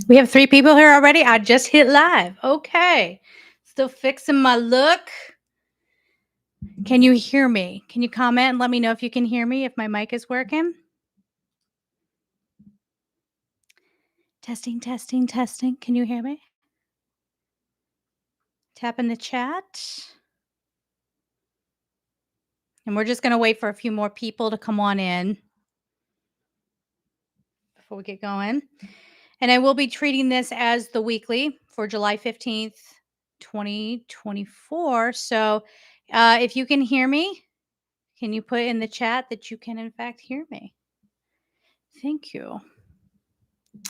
We have 3 people here already? I just hit live. Okay. Still fixing my look. Can you hear me? Can you comment and let me know if you can hear me, if my mic is working? Testing, testing, testing. Can you hear me? Tap in the chat. And we're just gonna wait for a few more people to come on in before we get going. And I will be treating this as the weekly for July 15th, 2024. So, if you can hear me, can you put in the chat that you can in fact hear me? Thank you. You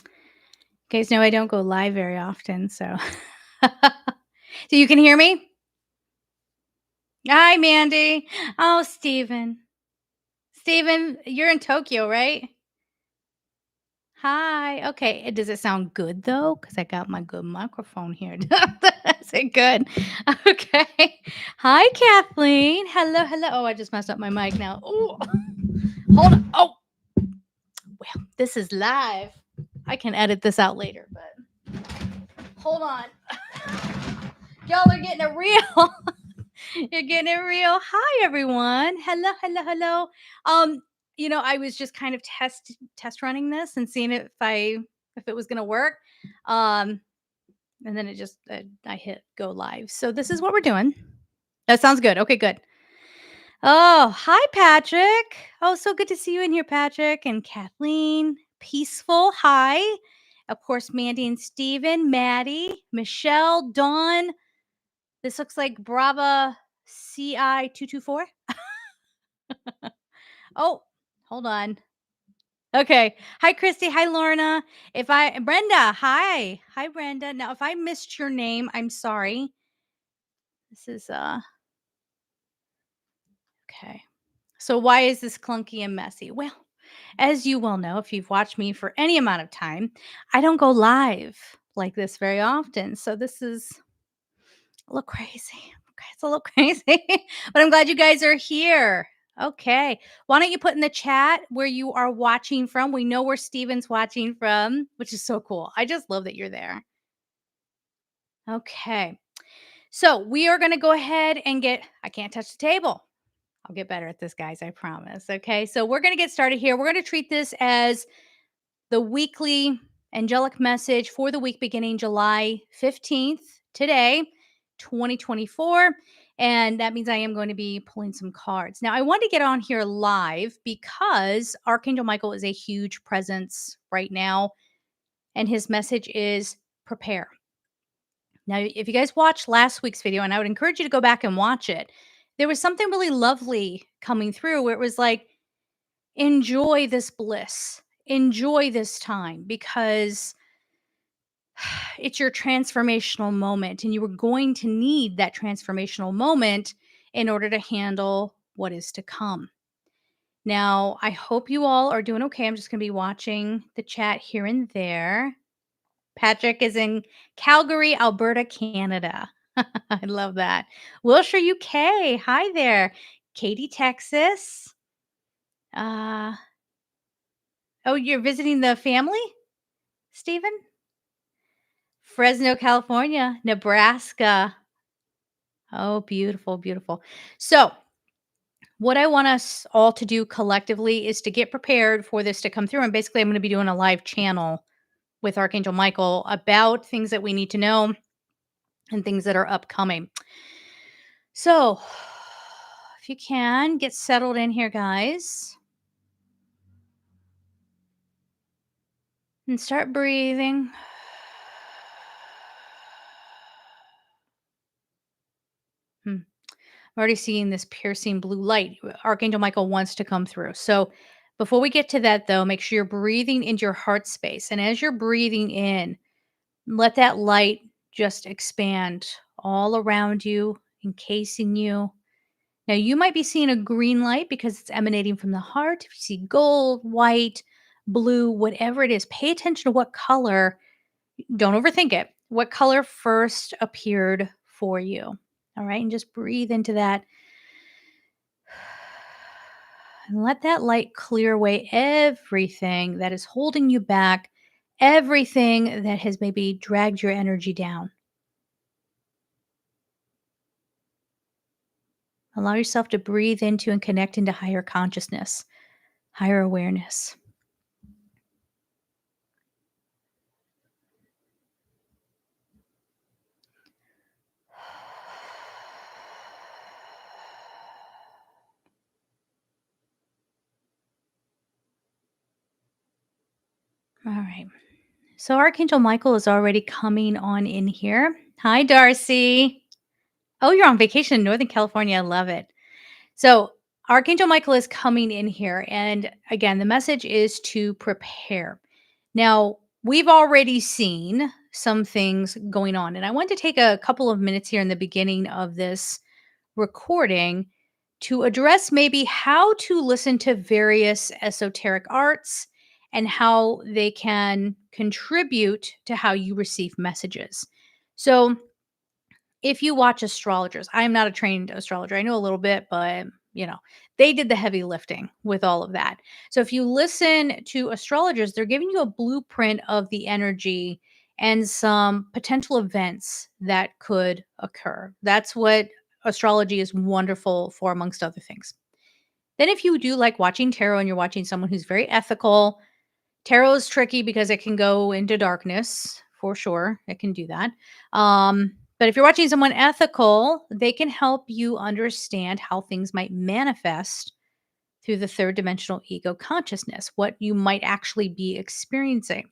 guys know I don't go live very often, so so you can hear me? Hi, Mandy. Oh, Steven. Steven, you're in Tokyo, right? Hi. Okay. Does it sound good though? Because I got my good microphone here. Is it good? Okay. Hi, Kathleen. Hello, hello. Oh, I just messed up my mic now. Oh, hold on. Oh, well, this is live. I can edit this out later, but hold on. Y'all are getting it real. You're getting it real. Hi, everyone. Hello, hello, hello. Um, I was just kind of test running this and seeing if it was gonna work. Um, and then it just I hit go live. So this is what we're doing. That sounds good. Okay, good. Oh, hi, Patrick. Oh, so good to see you in here, Patrick and Kathleen. Peaceful. Hi. Of course, Mandy and Steven, Maddie, Michelle, Dawn. This looks like Brava CI 224. Oh, hold on. Okay. Hi, Christy. Hi, Lorna. Brenda, hi. Hi, Brenda. Now, if I missed your name, I'm sorry. This is, okay. So why is this clunky and messy? Well, as you well know, if you've watched me for any amount of time, I don't go live like this very often. So this is a little crazy. Okay, it's a little crazy, but I'm glad you guys are here. Okay. Why don't you put in the chat where you are watching from? We know where Steven's watching from, which is so cool. I just love that you're there. Okay. So we are going to go ahead and I can't touch the table. I'll get better at this, guys. I promise. Okay. So we're going to get started here. We're going to treat this as the weekly angelic message for the week beginning July 15th, today, 2024. And that means I am going to be pulling some cards. Now, I want to get on here live because Archangel Michael is a huge presence right now. And his message is prepare. Now, if you guys watched last week's video, and I would encourage you to go back and watch it, there was something really lovely coming through where it was like, enjoy this bliss, enjoy this time because it's your transformational moment and you were going to need that transformational moment in order to handle what is to come. Now, I hope you all are doing okay. I'm just going to be watching the chat here and there. Patrick is in Calgary, Alberta, Canada. I love that. Wilshire, UK. Hi there. Katy, Texas. Uh, oh, you're visiting the family, Stephen? Fresno, California, Nebraska. Oh, beautiful, beautiful. So, what I want us all to do collectively is to get prepared for this to come through. And basically, I'm going to be doing a live channel with Archangel Michael about things that we need to know and things that are upcoming. So, if you can get settled in here, guys, and start breathing. I'm already seeing this piercing blue light. Archangel Michael wants to come through. So, before we get to that, though, make sure you're breathing into your heart space. And as you're breathing in, let that light just expand all around you, encasing you. Now, you might be seeing a green light because it's emanating from the heart. If you see gold, white, blue, whatever it is, pay attention to what color. Don't overthink it. What color first appeared for you? All right. And just breathe into that. And let that light clear away everything that is holding you back, everything that has maybe dragged your energy down. Allow yourself to breathe into and connect into higher consciousness, higher awareness. All right. So Archangel Michael is already coming on in here. Hi, Darcy. Oh, you're on vacation in Northern California. I love it. So Archangel Michael is coming in here. And again, the message is to prepare. Now, we've already seen some things going on. And I want to take a couple of minutes here in the beginning of this recording to address maybe how to listen to various esoteric arts and how they can contribute to how you receive messages. So, if you watch astrologers, I am not a trained astrologer. I know a little bit, but they did the heavy lifting with all of that. So if you listen to astrologers, they're giving you a blueprint of the energy and some potential events that could occur. That's what astrology is wonderful for, amongst other things. Then, if you do like watching tarot and you're watching someone who's very ethical, tarot is tricky because it can go into darkness for sure. It can do that. But if you're watching someone ethical, they can help you understand how things might manifest through the third dimensional ego consciousness, what you might actually be experiencing.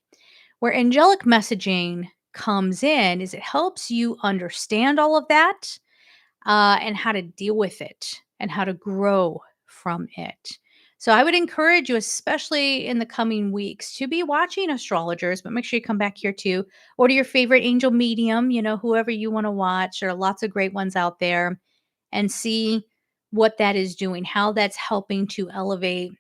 Where angelic messaging comes in is it helps you understand all of that and how to deal with it and how to grow from it. So I would encourage you, especially in the coming weeks, to be watching astrologers, but make sure you come back here too. Order your favorite angel medium, whoever you want to watch. There are lots of great ones out there, and see what that is doing, how that's helping to elevate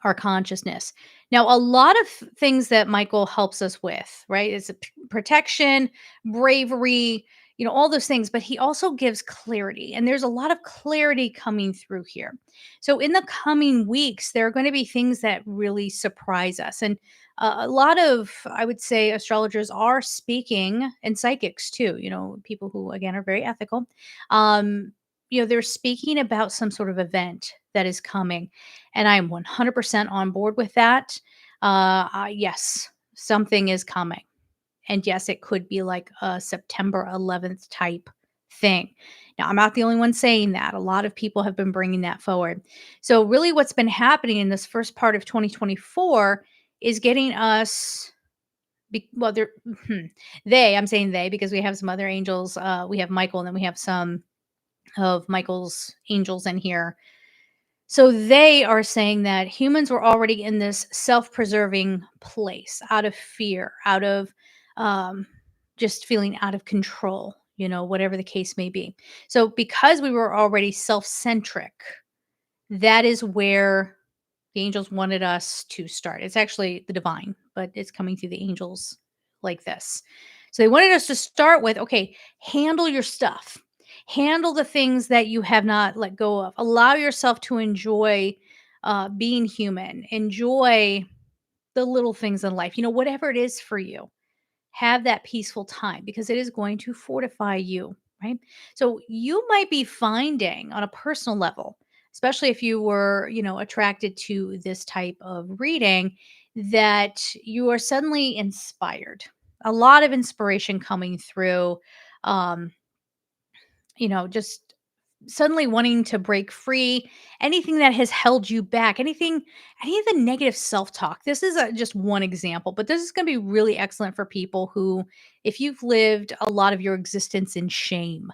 our consciousness. Now, a lot of things that Michael helps us with, right? It's a protection, bravery, all those things, but he also gives clarity. And there's a lot of clarity coming through here. So, in the coming weeks, there are going to be things that really surprise us. And a lot of, I would say, astrologers are speaking, and psychics too, people who, again, are very ethical. They're speaking about some sort of event that is coming, and I am 100% on board with that. Yes, something is coming. And yes, it could be like a September 11th type thing. Now, I'm not the only one saying that. A lot of people have been bringing that forward. So, really, what's been happening in this first part of 2024 is getting us. Well, I'm saying they because we have some other angels. We have Michael, and then we have some of Michael's angels in here. So they are saying that humans were already in this self-preserving place out of fear, out of um, just feeling out of control, whatever the case may be. So because we were already self-centric, that is where the angels wanted us to start. It's actually the divine, but it's coming through the angels like this. So they wanted us to start with, okay, handle your stuff. Handle the things that you have not let go of. Allow yourself to enjoy being human. Enjoy the little things in life, whatever it is for you. Have that peaceful time because it is going to fortify you, right? So you might be finding on a personal level, especially if you were, attracted to this type of reading, that you are suddenly inspired. A lot of inspiration coming through. Um, just suddenly wanting to break free, anything that has held you back, any of the negative self-talk. This is just one example, but this is going to be really excellent for people who, if you've lived a lot of your existence in shame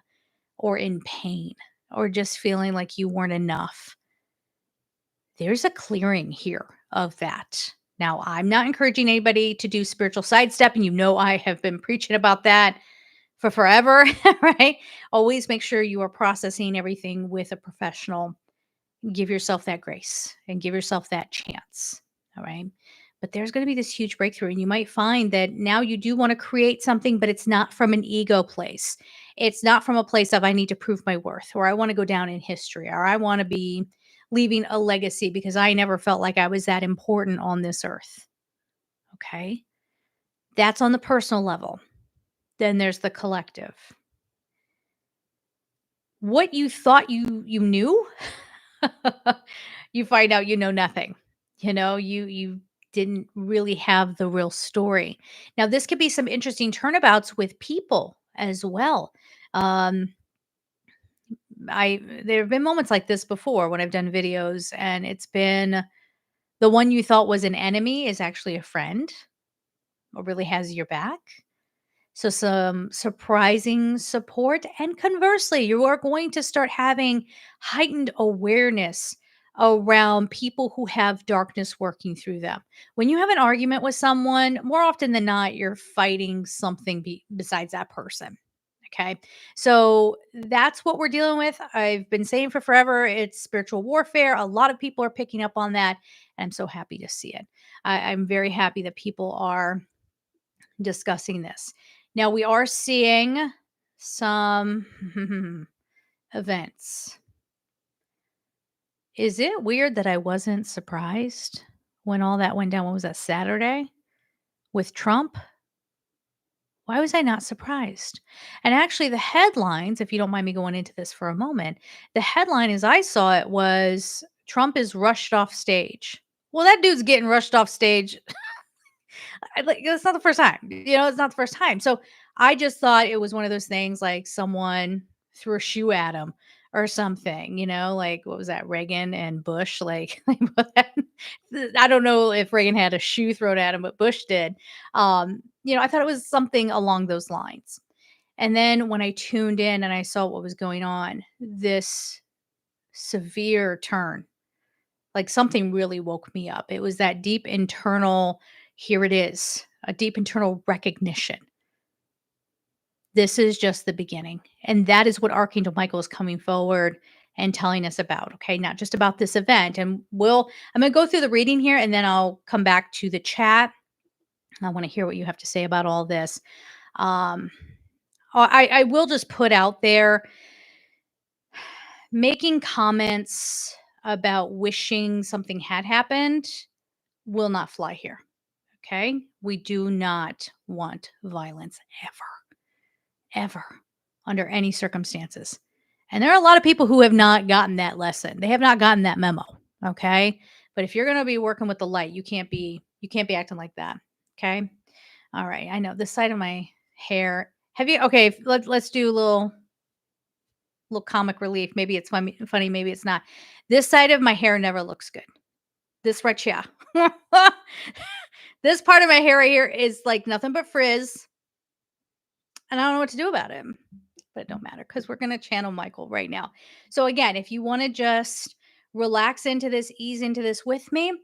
or in pain or just feeling like you weren't enough, there's a clearing here of that. Now, I'm not encouraging anybody to do spiritual sidestep, and I have been preaching about that for forever, right? Always make sure you are processing everything with a professional. Give yourself that grace and give yourself that chance. All right. But there's going to be this huge breakthrough, and you might find that now you do want to create something, but it's not from an ego place. It's not from a place of, I need to prove my worth, or I want to go down in history, or I want to be leaving a legacy because I never felt like I was that important on this earth. Okay. That's on the personal level. Then there's the collective. What you thought you knew, you find out you know nothing. You didn't really have the real story. Now, this could be some interesting turnabouts with people as well. Um, I there have been moments like this before when I've done videos, and it's been the one you thought was an enemy is actually a friend or really has your back. So, some surprising support. And conversely, you are going to start having heightened awareness around people who have darkness working through them. When you have an argument with someone, more often than not, you're fighting something besides that person. Okay. So that's what we're dealing with. I've been saying for forever it's spiritual warfare. A lot of people are picking up on that. And I'm so happy to see it. I'm very happy that people are discussing this. Now we are seeing some events. Is it weird that I wasn't surprised when all that went down? What was that, Saturday with Trump? Why was I not surprised? And actually, the headlines, if you don't mind me going into this for a moment, the headline as I saw it was Trump is rushed off stage. Well, that dude's getting rushed off stage. Like, it's not the first time. It's not the first time. So I just thought it was one of those things like someone threw a shoe at him or something, like what was that, Reagan and Bush? Like, I don't know if Reagan had a shoe thrown at him, but Bush did. I thought it was something along those lines. And then when I tuned in and I saw what was going on, this severe turn, like something really woke me up. It was that deep internal, here it is, a deep internal recognition. This is just the beginning. And that is what Archangel Michael is coming forward and telling us about. Okay. Not just about this event. And I'm going to go through the reading here and then I'll come back to the chat. I want to hear what you have to say about all this. Um, I will just put out there making comments about wishing something had happened will not fly here. Okay. We do not want violence ever, under any circumstances. And there are a lot of people who have not gotten that lesson. They have not gotten that memo. Okay. But if you're going to be working with the light, you can't be acting like that. Okay. All right. I know this side of my hair. Okay. Let's do a little comic relief. Maybe it's funny. Maybe it's not. This side of my hair never looks good. This right here. This part of my hair right here is like nothing but frizz, and I don't know what to do about it. But it don't matter because we're gonna channel Michael right now. So again, if you want to just relax into this, ease into this with me, I'm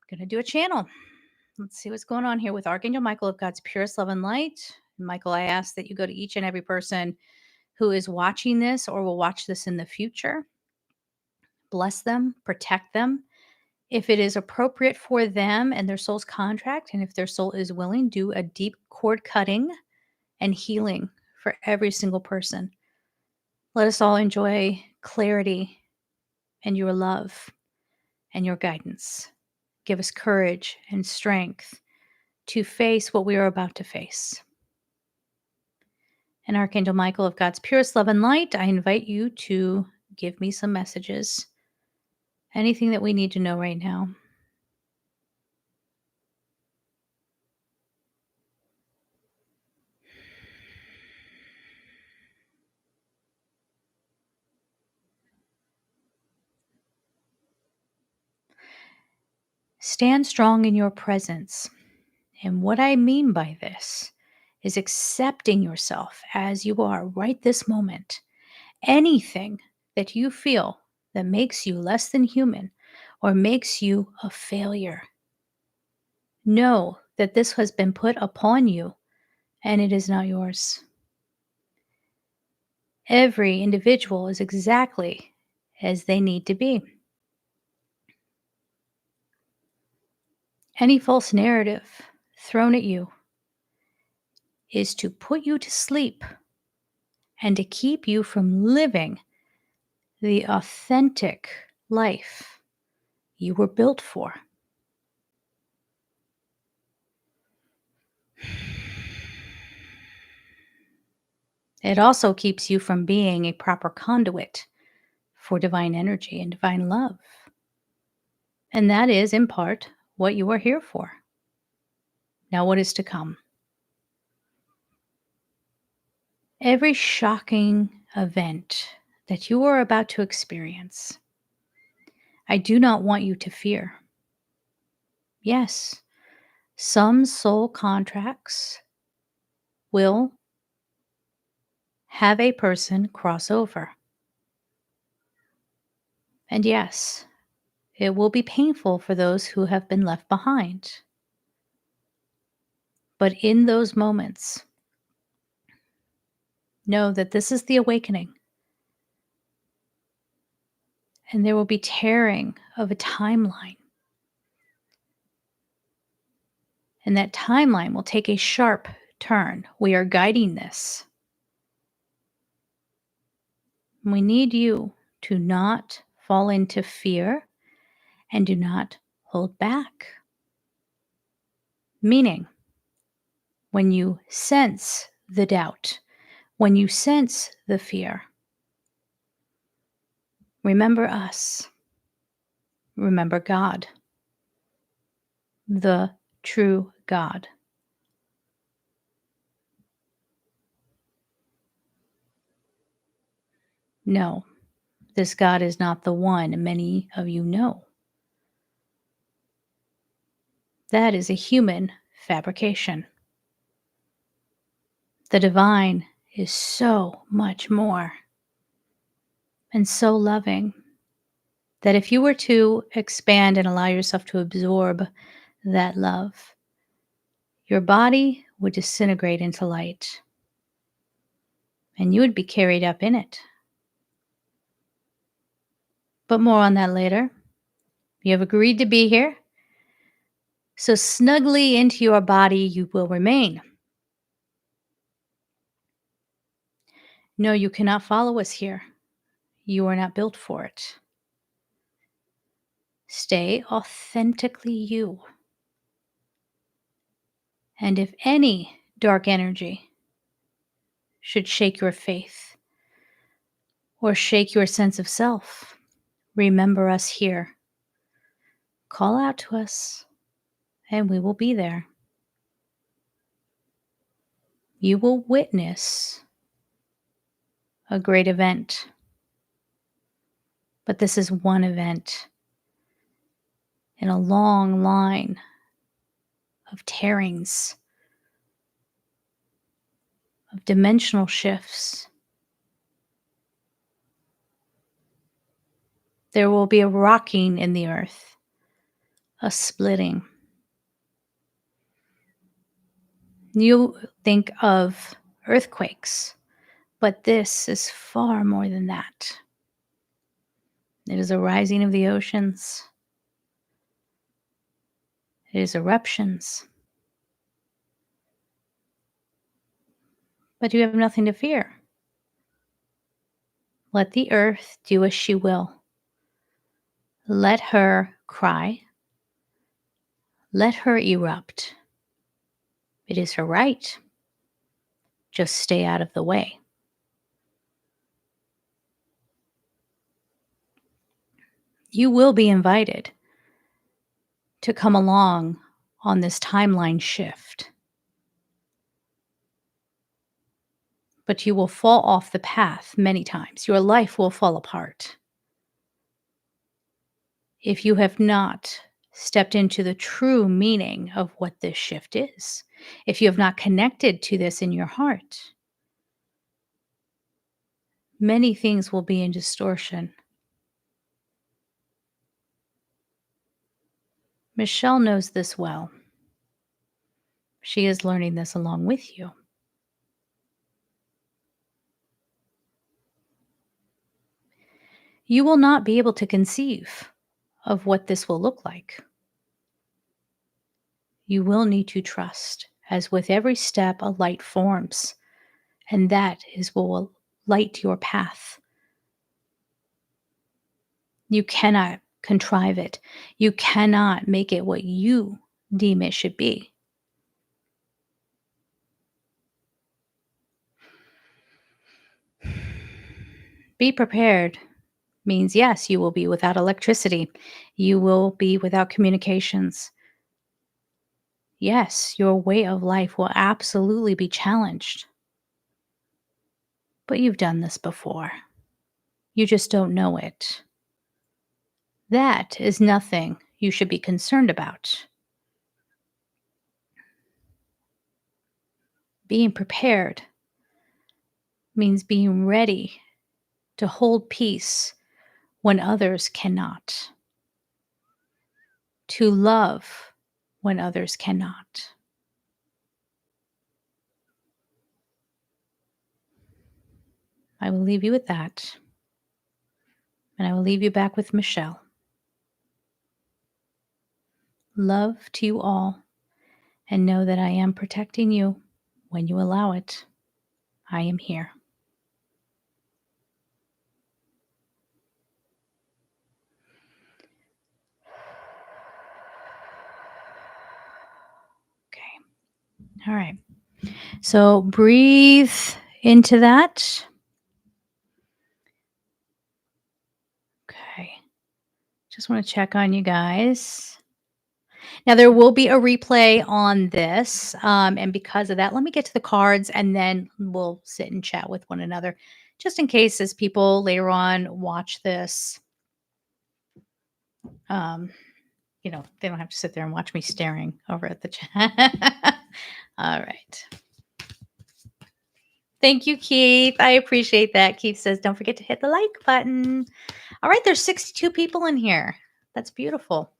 gonna do a channel. Let's see what's going on here with Archangel Michael of God's purest love and light. Michael, I ask that you go to each and every person who is watching this or will watch this in the future. Bless them, protect them. If it is appropriate for them and their soul's contract, and if their soul is willing, do a deep cord cutting and healing for every single person. Let us all enjoy clarity and your love and your guidance. Give us courage and strength to face what we are about to face. And Archangel Michael of God's purest love and light, I invite you to give me some messages. Anything that we need to know right now. Stand strong in your presence. And what I mean by this is accepting yourself as you are right this moment. Anything that you feel that makes you less than human or makes you a failure, know that this has been put upon you and it is not yours. Every individual is exactly as they need to be. Any false narrative thrown at you is to put you to sleep and to keep you from living the authentic life you were built for. It also keeps you from being a proper conduit for divine energy and divine love. And that is, in part, what you are here for. Now, what is to come? Every shocking event that you are about to experience, I do not want you to fear. Yes, some soul contracts will have a person cross over. And yes, it will be painful for those who have been left behind. But in those moments, know that this is the awakening. And there will be tearing of a timeline. And that timeline will take a sharp turn. We are guiding this. We need you to not fall into fear and do not hold back. Meaning, when you sense the doubt, when you sense the fear, remember us. Remember God, the true God. No, this God is not the one many of you know. That is a human fabrication. The divine is so much more and so loving that if you were to expand and allow yourself to absorb that love, your body would disintegrate into light and you would be carried up in it. But more on that later. You have agreed to be here, so snugly into your body you will remain. No, you cannot follow us here. You are not built for it. Stay authentically you. And if any dark energy should shake your faith or shake your sense of self, remember us here. Call out to us, and we will be there. You will witness a great event. But this is one event in a long line of tearings, of dimensional shifts. There will be a rocking in the earth, a splitting. You think of earthquakes, but this is far more than that. It is a rising of the oceans. It is eruptions. But you have nothing to fear. Let the earth do as she will. Let her cry. Let her erupt. It is her right. Just stay out of the way. You will be invited to come along on this timeline shift. But you will fall off the path many times. Your life will fall apart if you have not stepped into the true meaning of what this shift is. If you have not connected to this in your heart, many things will be in distortion. Michelle knows this well. She is learning this along with you. You will not be able to conceive of what this will look like. You will need to trust, as with every step, a light forms, and that is what will light your path. You cannot contrive it. You cannot make it what you deem it should be. Be prepared means yes, you will be without electricity. You will be without communications. Yes, your way of life will absolutely be challenged. But you've done this before. You just don't know it. That is nothing you should be concerned about. Being prepared means being ready to hold peace when others cannot, to love when others cannot. I will leave you with that, and I will leave you back with Michelle. Love to you all, and know that I am protecting you when you allow it. I am here. Okay. All right. So breathe into that. Okay. Just want to check on you guys. Now, there will be a replay on this. And because of that, let me get to the cards and then we'll sit and chat with one another just in case as people later on watch this. Um, they don't have to sit there and watch me staring over at the chat. All right. Thank you, Keith. I appreciate that. Keith says, don't forget to hit the like button. All right. There's 62 people in here. That's beautiful.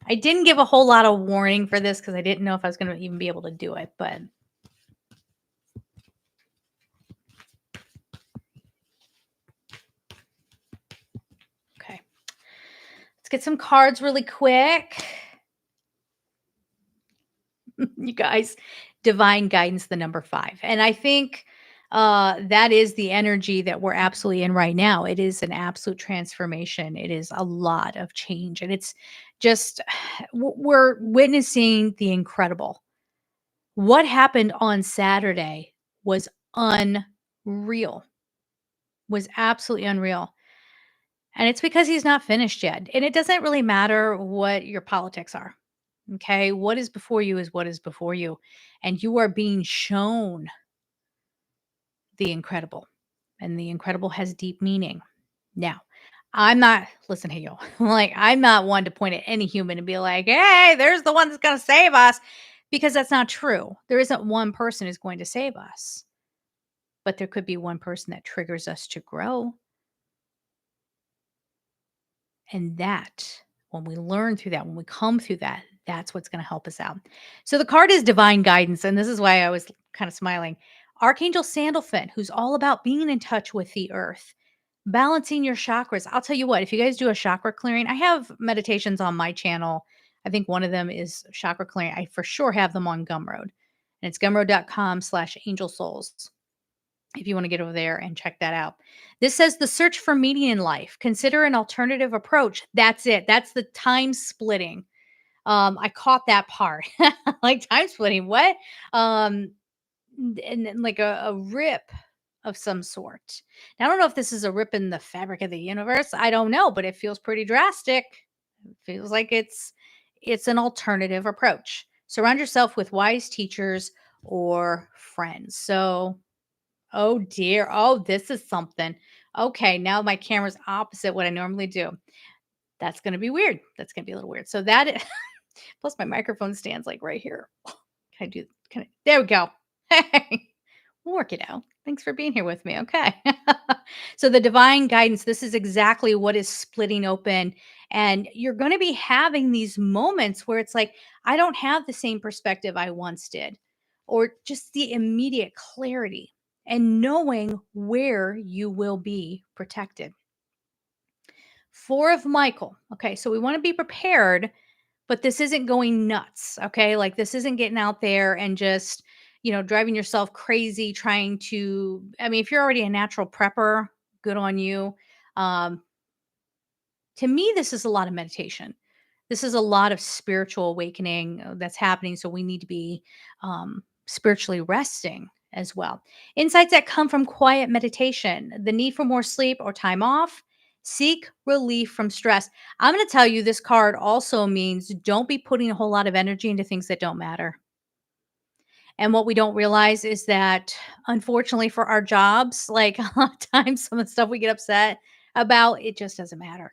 I didn't give a whole lot of warning for this because I didn't know if I was going to even be able to do it, but okay. Let's get some cards really quick. You guys, divine guidance, the number 5. And I think that is the energy that we're absolutely in right now. It is an absolute transformation. It is a lot of change. And it's just, we're witnessing the incredible. What happened on Saturday was unreal, was absolutely unreal. And it's because he's not finished yet. And it doesn't really matter what your politics are. Okay. What is before you is what is before you. And you are being shown the incredible. And the incredible has deep meaning. Now, I'm not, listen, hey, yo, like, I'm not one to point at any human and be like, hey, there's the one that's going to save us, because that's not true. There isn't one person who's going to save us, but there could be one person that triggers us to grow. And that, when we learn through that, when we come through that, that's what's going to help us out. So the card is divine guidance. And this is why I was kind of smiling. Archangel Sandalphon, who's all about being in touch with the earth, balancing your chakras. I'll tell you what, if you guys do a chakra clearing, I have meditations on my channel. I think one of them is chakra clearing. I for sure have them on Gumroad. And it's gumroad.com/angelsouls. If you want to get over there and check that out. This says the search for meaning in life. Consider an alternative approach. That's it. That's the time splitting. I caught that part. Like time splitting. What? And then like a rip of some sort. Now, I don't know if this is a rip in the fabric of the universe. I don't know, but it feels pretty drastic. It feels like it's an alternative approach. Surround yourself with wise teachers or friends. So oh dear. Oh, this is something. Okay, now my camera's opposite what I normally do. That's going to be weird. That's going to be a little weird. So plus my microphone stands like right here. There we go. Hey, we'll work it out. Thanks for being here with me. Okay. So the divine guidance, this is exactly what is splitting open. And you're going to be having these moments where it's like, I don't have the same perspective I once did, or just the immediate clarity and knowing where you will be protected. 4 of Michael. Okay. So we want to be prepared, but this isn't going nuts. Okay. Like this isn't getting out there and just, driving yourself crazy trying to, I mean, if you're already a natural prepper, good on you. Um, to me, this is a lot of meditation. This is a lot of spiritual awakening that's happening. So we need to be spiritually resting as well. Insights that come from quiet meditation, the need for more sleep or time off, seek relief from stress. I'm going to tell you this card also means don't be putting a whole lot of energy into things that don't matter. And what we don't realize is that, unfortunately, for our jobs, like a lot of times, some of the stuff we get upset about, it just doesn't matter.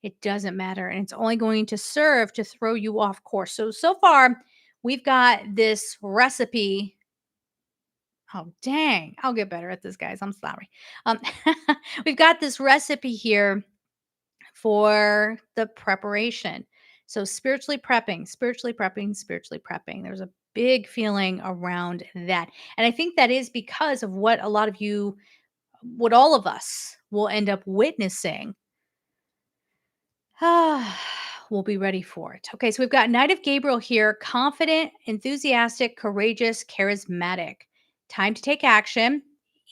It doesn't matter. And it's only going to serve to throw you off course. So far, we've got this recipe. Oh, dang. I'll get better at this, guys. I'm sorry. Um, we've got this recipe here for the preparation. So spiritually prepping, spiritually prepping. There's a big feeling around that. And I think that is because of what a lot of you, what all of us will end up witnessing. We'll be ready for it. Okay, so we've got Knight of Gabriel here, confident, enthusiastic, courageous, charismatic. Time to take action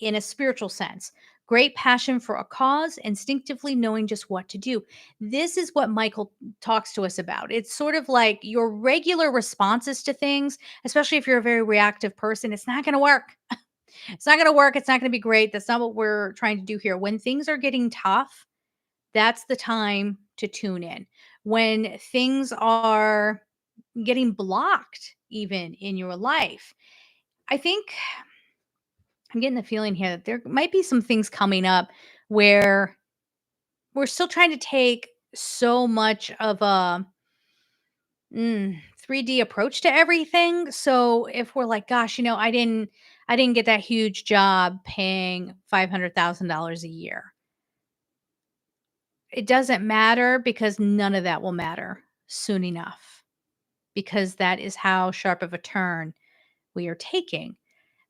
in a spiritual sense. Great passion for a cause, instinctively knowing just what to do. This is what Michael talks to us about. It's sort of like your regular responses to things, especially if you're a very reactive person, it's not going to work. It's not going to work. It's not going to be great. That's not what we're trying to do here. When things are getting tough, that's the time to tune in. When things are getting blocked, even in your life, I think I'm getting the feeling here that there might be some things coming up where we're still trying to take so much of a 3D approach to everything. So if we're like, gosh, I didn't get that huge job paying $500,000 a year. It doesn't matter because none of that will matter soon enough, because that is how sharp of a turn we are taking.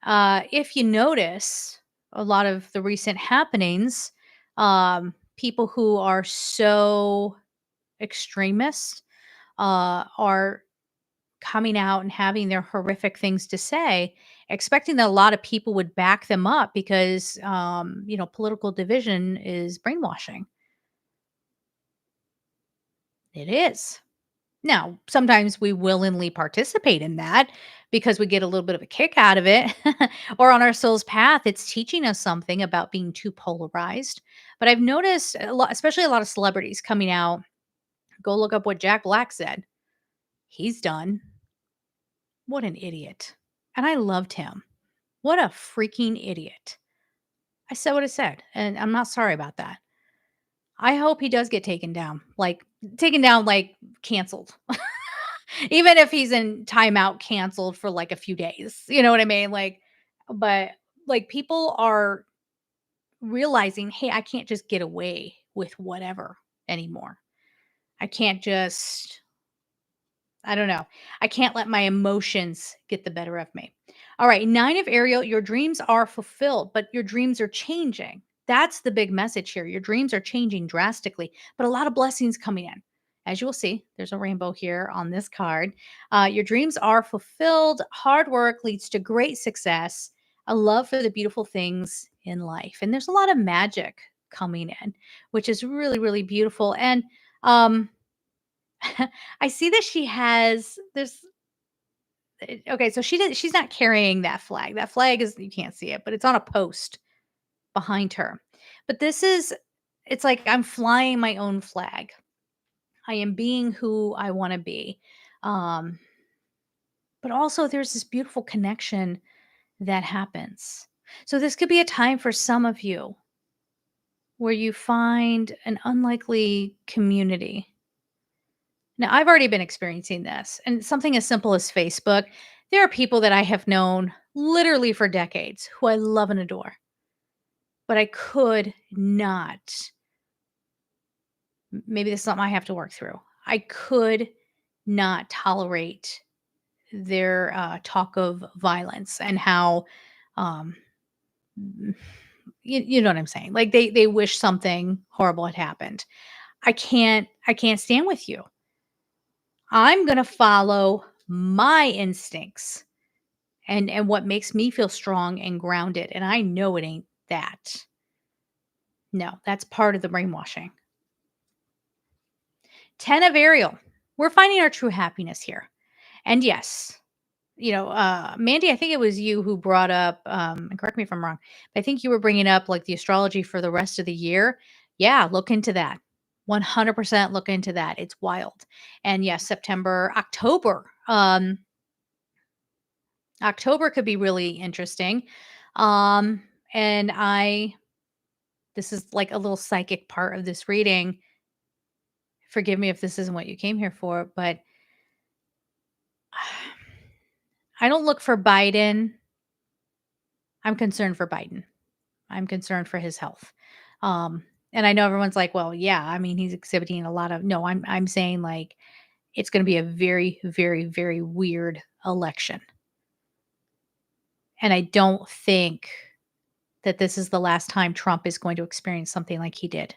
If you notice a lot of the recent happenings, people who are so extremist are coming out and having their horrific things to say, expecting that a lot of people would back them up because, political division is brainwashing. It is. Now, sometimes we willingly participate in that because we get a little bit of a kick out of it, or on our soul's path, it's teaching us something about being too polarized. But I've noticed a lot, especially a lot of celebrities coming out. Go look up what Jack Black said. He's done. What an idiot. And I loved him. What a freaking idiot. I said what I said, and I'm not sorry about that. I hope he does get taken down, like canceled. Even if he's in timeout canceled for, like, a few days, you know what I mean? But, people are realizing, "Hey, I can't just get away with whatever anymore. I can't just I don't know. I can't let my emotions get the better of me." All right, 9 of Ariel, your dreams are fulfilled, but your dreams are changing. That's the big message here. Your dreams are changing drastically, but a lot of blessings coming in. As you will see, there's a rainbow here on this card. Your dreams are fulfilled. Hard work leads to great success, a love for the beautiful things in life. And there's a lot of magic coming in, which is really, really beautiful. And um, I see that she has this. Okay, so she's not carrying that flag. That flag is, you can't see it, but it's on a post behind her. But it's like I'm flying my own flag. I am being who I want to be. Um, but also there's this beautiful connection that happens. So this could be a time for some of you where you find an unlikely community. Now, I've already been experiencing this, and something as simple as Facebook. There are people that I have known literally for decades who I love and adore, but I could not. Maybe this is something I have to work through. I could not tolerate their talk of violence and how, um, mm, you know what I'm saying? Like they wish something horrible had happened. I can't stand with you. I'm gonna follow my instincts and what makes me feel strong and grounded, and I know it ain't that. No, that's part of the brainwashing. 10 of Ariel. We're finding our true happiness here. And yes, Mandy, I think it was you who brought up, and correct me if I'm wrong, but I think you were bringing up like the astrology for the rest of the year. Yeah, look into that. 100% look into that. It's wild. And yes, October could be really interesting. Um, and this is like a little psychic part of this reading. Forgive me if this isn't what you came here for, but I don't look for Biden. I'm concerned for Biden. I'm concerned for his health. And I know everyone's like, well, yeah, I mean, he's exhibiting a lot of no, I'm saying like it's going to be a very, very, very weird election. And I don't think that this is the last time Trump is going to experience something like he did.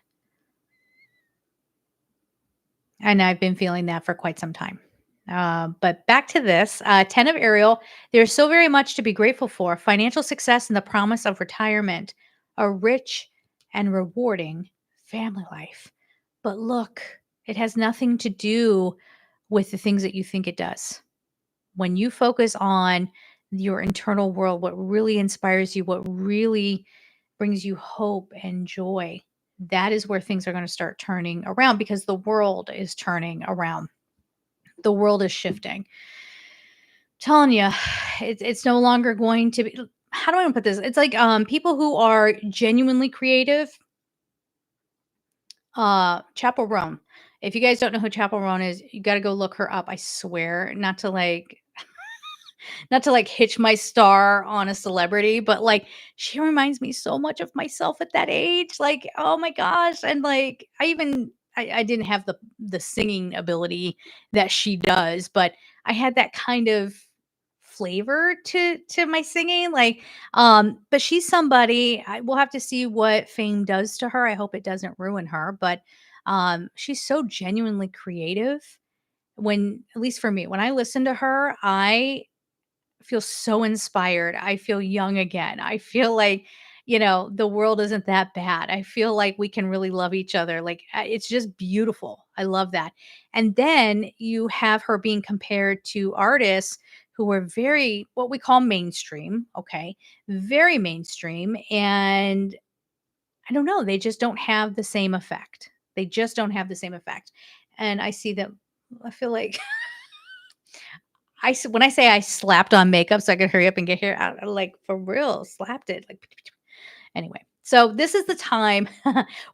And I've been feeling that for quite some time. But back to this 10 of Ariel. There's so very much to be grateful for: financial success and the promise of retirement, a rich and rewarding family life. But look, it has nothing to do with the things that you think it does. When you focus on your internal world, what really inspires you, what really brings you hope and joy, that is where things are going to start turning around because the world is turning around. The world is shifting. Telling you, it's no longer going to be. How do I put this? It's like people who are genuinely creative. Chapel Roan. If you guys don't know who Chapel Roan is, you got to go look her up. I swear, not to like hitch my star on a celebrity, but like she reminds me so much of myself at that age. Like, oh my gosh. And like I didn't have the singing ability that she does, but I had that kind of flavor to my singing. Like, but she's somebody I will have to see what fame does to her. I hope it doesn't ruin her, but she's so genuinely creative. When at least for me, when I listen to her, I feel so inspired. I feel young again. I feel like, the world isn't that bad. I feel like we can really love each other. Like it's just beautiful. I love that. And then you have her being compared to artists who are very what we call mainstream, okay? Very mainstream and I don't know, they just don't have the same effect. They just don't have the same effect. And I see them I feel like when I say I slapped on makeup so I could hurry up and get here, like for real, slapped it. Like anyway. So this is the time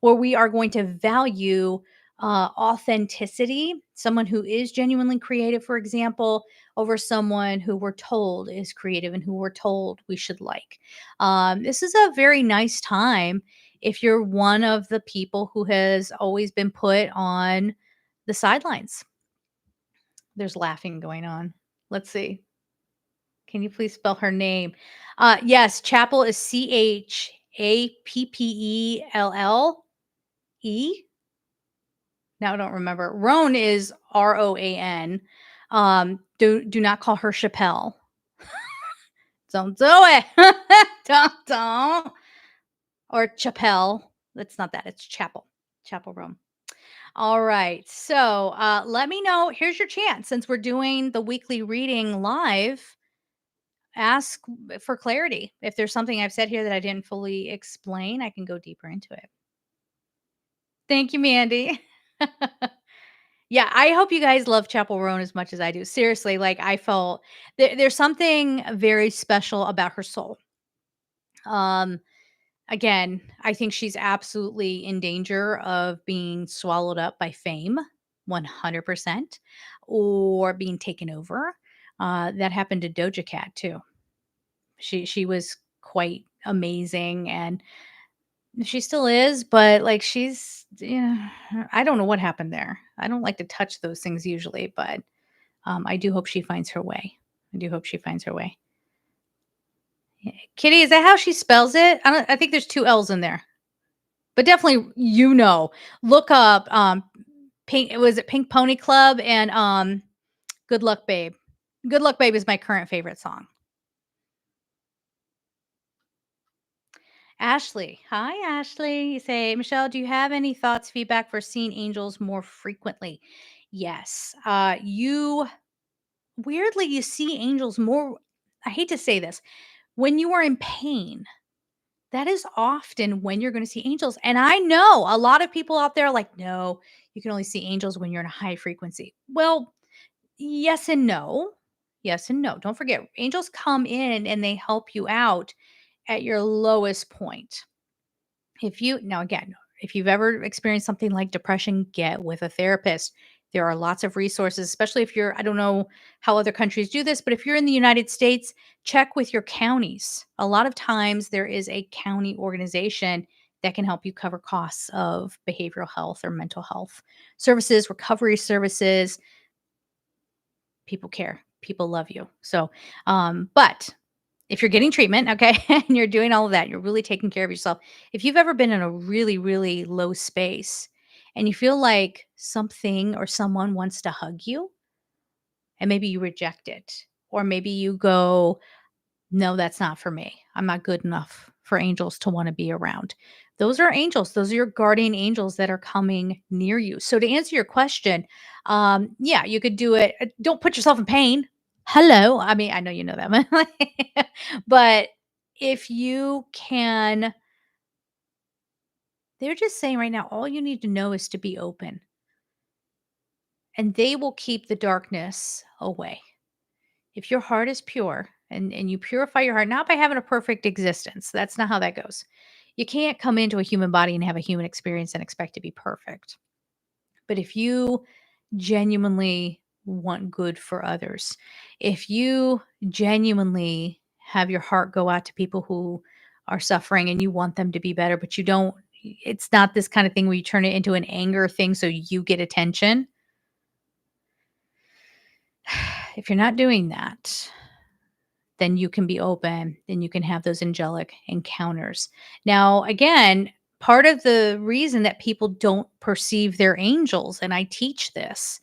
where we are going to value authenticity. Someone who is genuinely creative, for example, over someone who we're told is creative and who we're told we should like. This is a very nice time if you're one of the people who has always been put on the sidelines. There's laughing going on. Let's see. Can you please spell her name? Yes, Chapel is Chappelle. Now I don't remember. Roan is Roan. Do not call her Chappelle. Don't do it. Don't. Or Chappelle. That's not that. It's Chapel. Chapel Roan. All right. So let me know. Here's your chance. Since we're doing the weekly reading live, ask for clarity. If there's something I've said here that I didn't fully explain, I can go deeper into it. Thank you, Mandy. Yeah, I hope you guys love Chapel Roan as much as I do. Seriously, like I felt there's something very special about her soul. Um, Again, I think she's absolutely in danger of being swallowed up by fame, 100%, or being taken over. That happened to Doja Cat too. She was quite amazing and she still is, but like she's yeah, I don't know what happened there. I don't like to touch those things usually, but I do hope she finds her way. I do hope she finds her way. Yeah. Kitty, is that how she spells it? I think there's two L's in there. But definitely look up Pink was it Pink Pony Club and Good Luck Babe. Good Luck Babe is my current favorite song. Ashley. Hi, Ashley. You say, Michelle, do you have any thoughts, feedback for seeing angels more frequently? Yes. You weirdly, you see angels more. I hate to say this, when you are in pain, that is often when you're going to see angels. And I know a lot of people out there are like, no, you can only see angels when you're in a high frequency. Well, yes and no. Yes and no. Don't forget, angels come in and they help you out at your lowest point. If you now again, if you've ever experienced something like depression, get with a therapist. There are lots of resources, especially if you're, I don't know how other countries do this, but if you're in the United States, check with your counties. A lot of times there is a county organization that can help you cover costs of behavioral health or mental health services, recovery services. People care. People love you. So, but if you're getting treatment, okay, and you're doing all of that, you're really taking care of yourself. If you've ever been in a really, really low space and you feel like something or someone wants to hug you and maybe you reject it, or maybe you go, no, that's not for me. I'm not good enough for angels to want to be around. Those are angels. Those are your guardian angels that are coming near you. So to answer your question, yeah, you could do it. Don't put yourself in pain. Hello. I mean, I know you know that, but if you can, they're just saying right now, all you need to know is to be open, and they will keep the darkness away. If your heart is pure and you purify your heart, not by having a perfect existence, that's not how that goes. You can't come into a human body and have a human experience and expect to be perfect. But if you genuinely want good for others, if you genuinely have your heart go out to people who are suffering and you want them to be better, but you don't, it's not this kind of thing where you turn it into an anger thing so you get attention. If you're not doing that, then you can be open, then you can have those angelic encounters. Now, again, part of the reason that people don't perceive their angels, and I teach this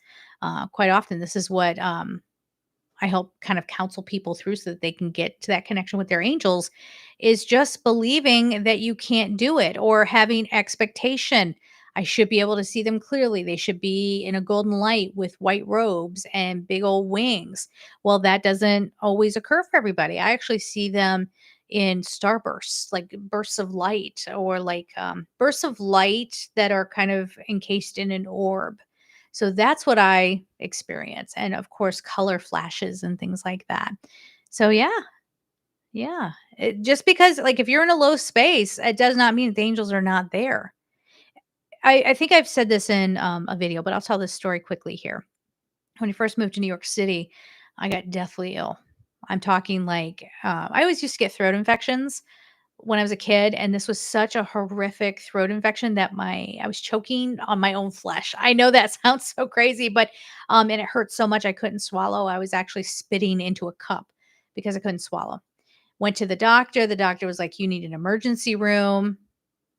quite often, this is what I help kind of counsel people through so that they can get to that connection with their angels, is just believing that you can't do it or having expectation. I should be able to see them clearly. They should be in a golden light with white robes and big old wings. Well, that doesn't always occur for everybody. I actually see them in starbursts, like bursts of light, or like bursts of light that are kind of encased in an orb. So that's what I experience, and of course, color flashes and things like that. So yeah, yeah. Just because, like, if you're in a low space, it does not mean the angels are not there. I think I've said this in a video, but I'll tell this story quickly here. When I first moved to New York City, I got deathly ill. I'm talking like I always used to get throat infections when I was a kid, and this was such a horrific throat infection that my I was choking on my own flesh. I know that sounds so crazy, but and it hurt so much I couldn't swallow. I was actually spitting into a cup because I couldn't swallow. Went to the doctor. The doctor was like, "You need an emergency room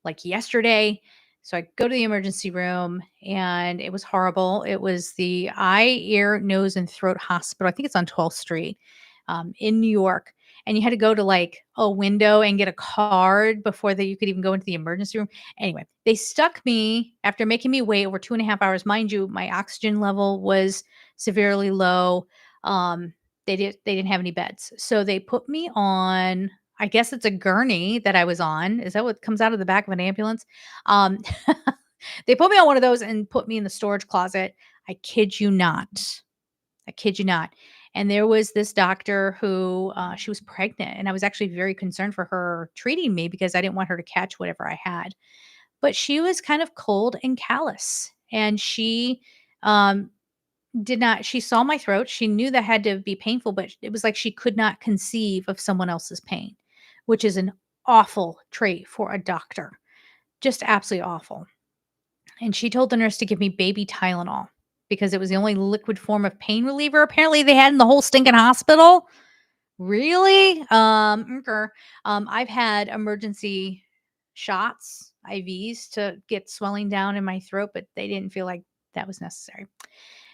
like yesterday." So I go to the emergency room and it was horrible. It was the eye, ear, nose, and throat hospital. I think it's on 12th Street in New York. And you had to go to like a window and get a card before that you could even go into the emergency room. Anyway, they stuck me after making me wait over 2.5 hours. Mind you, my oxygen level was severely low. They didn't have any beds. So they put me on, I guess it's a gurney that I was on. Is that what comes out of the back of an ambulance? Um, they put me on one of those and put me in the storage closet. I kid you not. I kid you not. And there was this doctor who she was pregnant, and I was actually very concerned for her treating me because I didn't want her to catch whatever I had. But she was kind of cold and callous, and she um, did not. She saw my throat. She knew that had to be painful, but it was like she could not conceive of someone else's pain, which is an awful trait for a doctor. Just absolutely awful. And she told the nurse to give me baby Tylenol because it was the only liquid form of pain reliever apparently they had in the whole stinking hospital. Really? Okay. I've had emergency shots, IVs to get swelling down in my throat, but they didn't feel like that was necessary.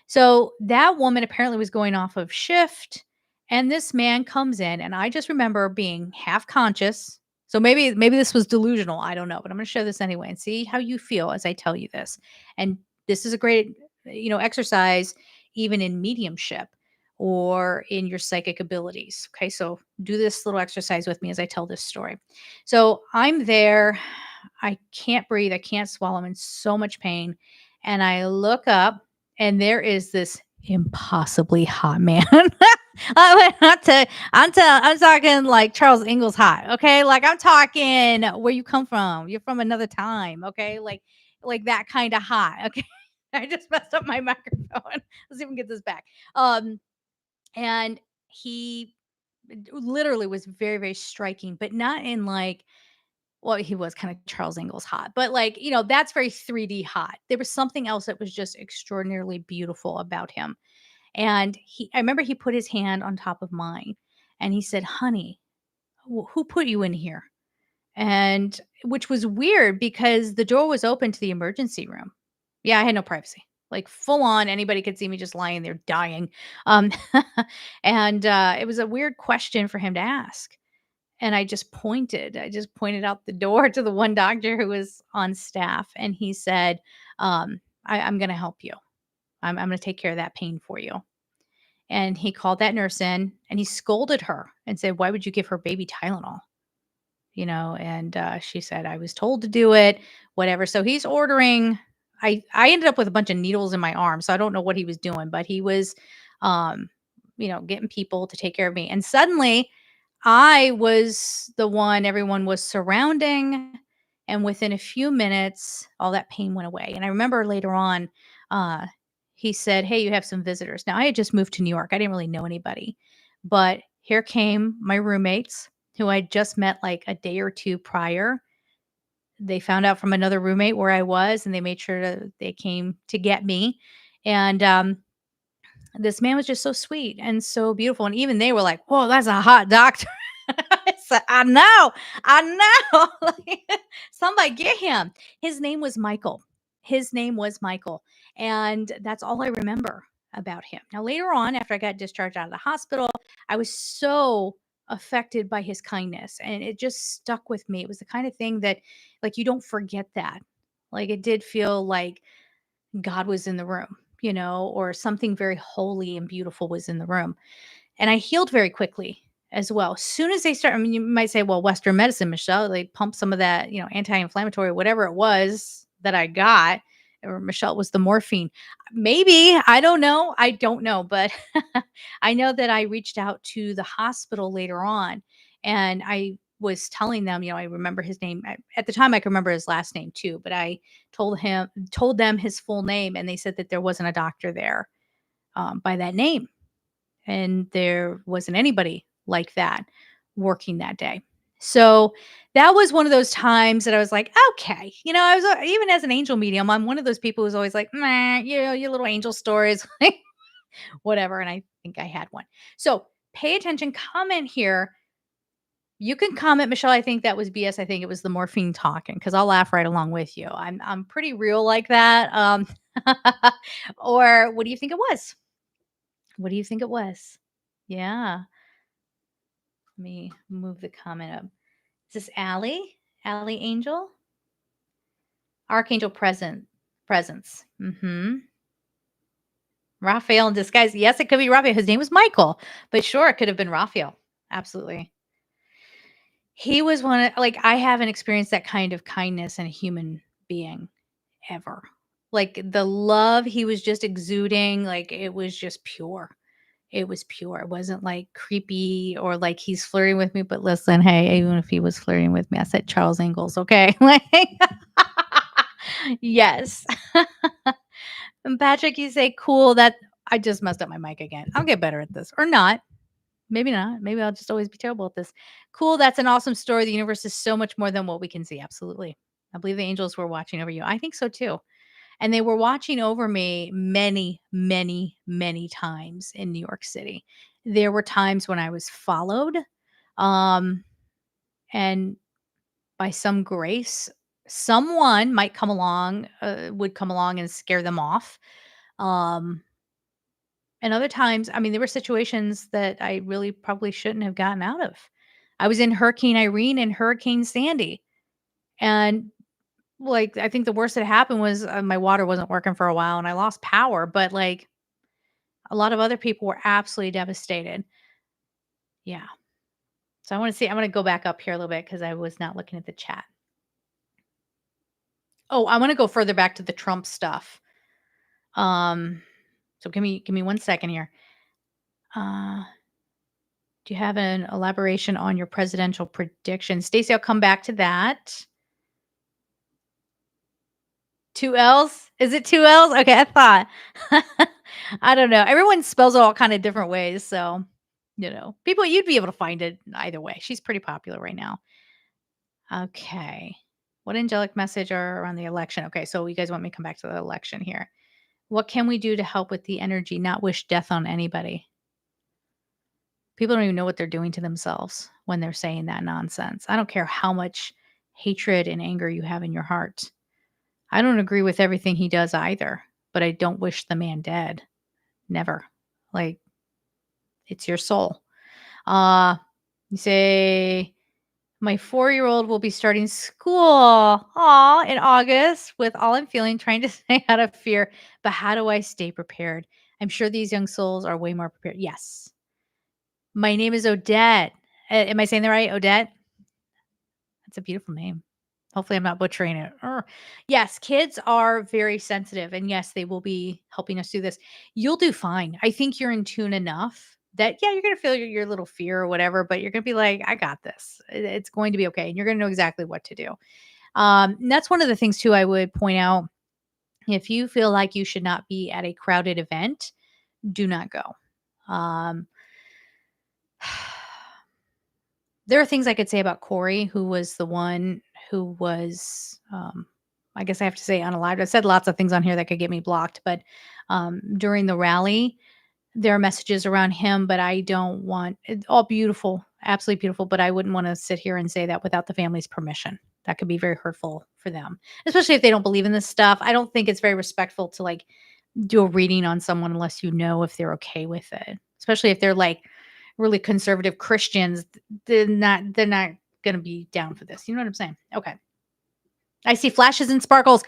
So that woman apparently was going off of shift, and this man comes in, and I just remember being half conscious. So maybe this was delusional. I don't know, but I'm going to show this anyway and see how you feel as I tell you this. And this is a great exercise even in mediumship. or in your psychic abilities. Okay, so do this little exercise with me as I tell this story. So I'm there. I can't breathe. I can't swallow. I'm in so much pain. And I look up, and there is this impossibly hot man. I'm talking like Charles Ingalls hot. Okay, like I'm talking where you come from. You're from another time. Okay, like that kind of hot. Okay, I just messed up my microphone. Let's see if we can get this back. Um, and he literally was very, very striking, but not in like, well, he was kind of Charles Ingalls hot, but like, that's very 3D hot. There was something else that was just extraordinarily beautiful about him. And I remember he put his hand on top of mine and he said, "Honey, who put you in here?" And which was weird because the door was open to the emergency room. Yeah, I had no privacy. Like full on, anybody could see me just lying there dying. Um, and it was a weird question for him to ask. And I just pointed. I just pointed out the door to the one doctor who was on staff, and he said, I'm going to help you. I'm going to take care of that pain for you." And he called that nurse in, and he scolded her and said, "Why would you give her baby Tylenol?" And she said, "I was told to do it, whatever." So he's ordering. I ended up with a bunch of needles in my arm, so I don't know what he was doing, but he was, um, getting people to take care of me. And suddenly, I was the one everyone was surrounding, and within a few minutes, all that pain went away. And I remember later on, uh, he said, "Hey, you have some visitors." Now I had just moved to New York. I didn't really know anybody, but here came my roommates who I just met like a day or 2 prior. They found out from another roommate where I was, and they made sure they came to get me. And this man was just so sweet and so beautiful. And even they were like, "Whoa, that's a hot doctor." I said, I know. Like, somebody get him. His name was Michael. His name was Michael. And that's all I remember about him. Now, later on, after I got discharged out of the hospital, I was so affected by his kindness, and it just stuck with me. It was the kind of thing that, like, you don't forget that. Like, it did feel like God was in the room, or something very holy and beautiful was in the room. And I healed very quickly as well. As soon as they start, I mean, you might say, well, Western medicine, Michelle, they pump some of that, anti-inflammatory, whatever it was that I got, or Michelle it was the morphine. Maybe, I don't know. I don't know. But I know that I reached out to the hospital later on, and I was telling them, I remember his name. At the time I could remember his last name too, but I told them his full name, and they said that there wasn't a doctor there by that name, and there wasn't anybody like that working that day. So that was one of those times that I was like, okay, I was even as an angel medium, I'm one of those people who's always like, "Meh, your little angel stories," like whatever. And I think I had one. So pay attention, comment here. You can comment, Michelle. I think that was BS. I think it was the morphine talking, because I'll laugh right along with you. I'm pretty real like that. Or what do you think it was? What do you think it was? Yeah. Let me move the comment up. Is this Allie? Allie Angel? Archangel presence. Raphael in disguise. Yes, it could be Raphael. His name was Michael, but sure, it could have been Raphael. Absolutely. He was one of, like, I haven't experienced that kind of kindness in a human being ever. Like the love he was just exuding, like it was just pure. It was pure. It wasn't like creepy or like he's flirting with me. But listen, hey, even if he was flirting with me, I said Charles Ingalls, okay? Like, yes. And Patrick, you say cool. That I just messed up my mic again. I'll get better at this, or not. Maybe not. Maybe I'll just always be terrible at this. Cool. That's an awesome story. The universe is so much more than what we can see. Absolutely. I believe the angels were watching over you. I think so too. And they were watching over me many, many, many times in New York City. There were times when I was followed, um, and by some grace, someone might come along, would come along and scare them off. Um, and other times, I mean, there were situations that I really probably shouldn't have gotten out of. I was in Hurricane Irene and Hurricane Sandy, and like I think the worst that happened was my water wasn't working for a while, and I lost power. But like A lot of other people were absolutely devastated. Yeah. So I want to see. I'm going to go back up here a little bit because I was not looking at the chat. Oh, I want to go further back to the Trump stuff. So give me 1 second here. Uh, do you have an elaboration on your presidential prediction, Stacey? I'll come back to that. Two L's? Is it two L's? Okay, I thought. I don't know. Everyone spells it all kind of different ways, so people you'd be able to find it either way. She's pretty popular right now. Okay. What angelic message are around the election? Okay, so you guys want me to come back to the election here. What can we do to help with the energy? Not wish death on anybody. People don't even know what they're doing to themselves when they're saying that nonsense. I don't care how much hatred and anger you have in your heart. I don't agree with everything he does either, but I don't wish the man dead. Never. Like, it's your soul. You say, my 4-year-old will be starting school in August with all I'm feeling, trying to stay out of fear. But how do I stay prepared? I'm sure these young souls are way more prepared. Yes. My name is Odette. Am I saying that right? Odette? That's a beautiful name. Hopefully, I'm not butchering it. Yes, kids are very sensitive, and yes, they will be helping us do this. You'll do fine. I think you're in tune enough that, yeah, you're going to feel your little fear or whatever, but you're going to be like, I got this. It's going to be okay. And you're going to know exactly what to do. And that's one of the things, too, I would point out. If you feel like you should not be at a crowded event, do not go. Um, There are things I could say about Corey, who was the one who was, I guess I have to say unalived. I've said lots of things on here that could get me blocked, but during the rally, there are messages around him, but I don't want it all beautiful, absolutely beautiful, but I wouldn't want to sit here and say that without the family's permission. That could be very hurtful for them, especially if they don't believe in this stuff. I don't think it's very respectful to like do a reading on someone unless you know if they're okay with it, especially if they're like really conservative Christians. They're not going to be down for this. You know what I'm saying? Okay. I see flashes and sparkles.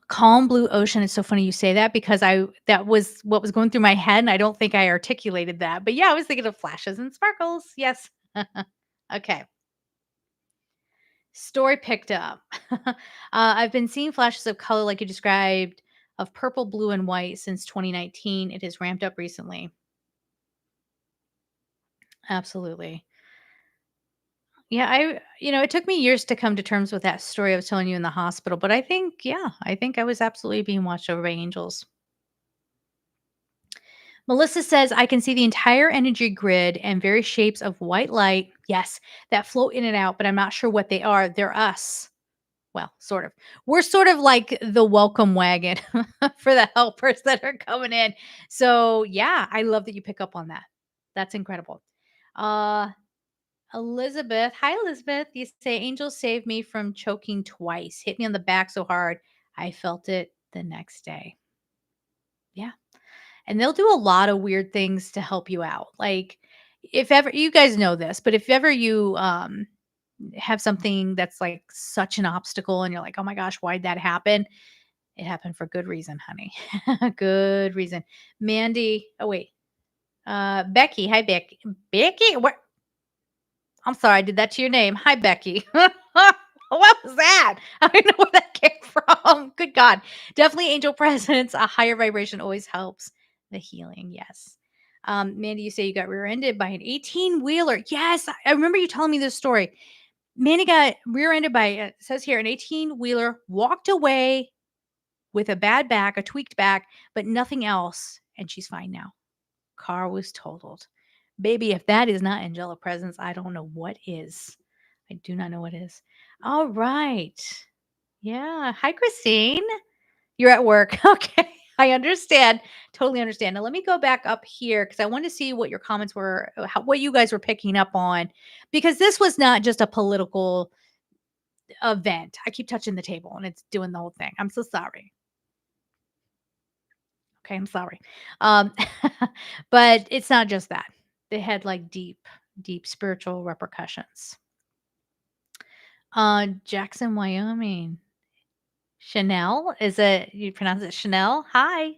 Calm blue ocean. It's so funny you say that because that was what was going through my head and I don't think I articulated that. But yeah, I was thinking of flashes and sparkles. Yes. Okay. Story picked up. I've been seeing flashes of color like you described of purple, blue, and white since 2019. It has ramped up recently. Absolutely. Yeah, it took me years to come to terms with that story I was telling you in the hospital, but I think I was absolutely being watched over by angels. Melissa says, I can see the entire energy grid and various shapes of white light, yes, that float in and out, but I'm not sure what they are. They're us. Well, sort of. We're sort of like the welcome wagon for the helpers that are coming in. So, yeah, I love that you pick up on that. That's incredible. Uh, Elizabeth. Hi, Elizabeth. You say, angels saved me from choking twice. Hit me on the back so hard. I felt it the next day. Yeah. And they'll do a lot of weird things to help you out. Like, if ever, you guys know this, but if ever you have something that's like such an obstacle and you're like, oh my gosh, why'd that happen? It happened for good reason, honey. Good reason. Mandy. Oh, wait. Becky. Hi, Becky. Becky? What? I'm sorry, I did that to your name. Hi, Becky. What was that? I don't know where that came from. Good God. Definitely angel presence. A higher vibration always helps the healing. Yes. Mandy, you say you got rear-ended by an 18-wheeler. Yes, I remember you telling me this story. Mandy got rear-ended by, it says here, an 18-wheeler, walked away with a bad back, a tweaked back, but nothing else. And she's fine now. Car was totaled. Baby, if that is not angelic presence, I don't know what is. I do not know what is. All right. Yeah. Hi, Christine. You're at work. Okay. I understand. Totally understand. Now, let me go back up here because I want to see what your comments were, what you guys were picking up on, because this was not just a political event. I keep touching the table and it's doing the whole thing. I'm so sorry. Okay, I'm sorry. Um, but it's not just that. They had like deep, deep spiritual repercussions. Jackson, Wyoming. Chanel? Is it you pronounce it Chanel? Hi.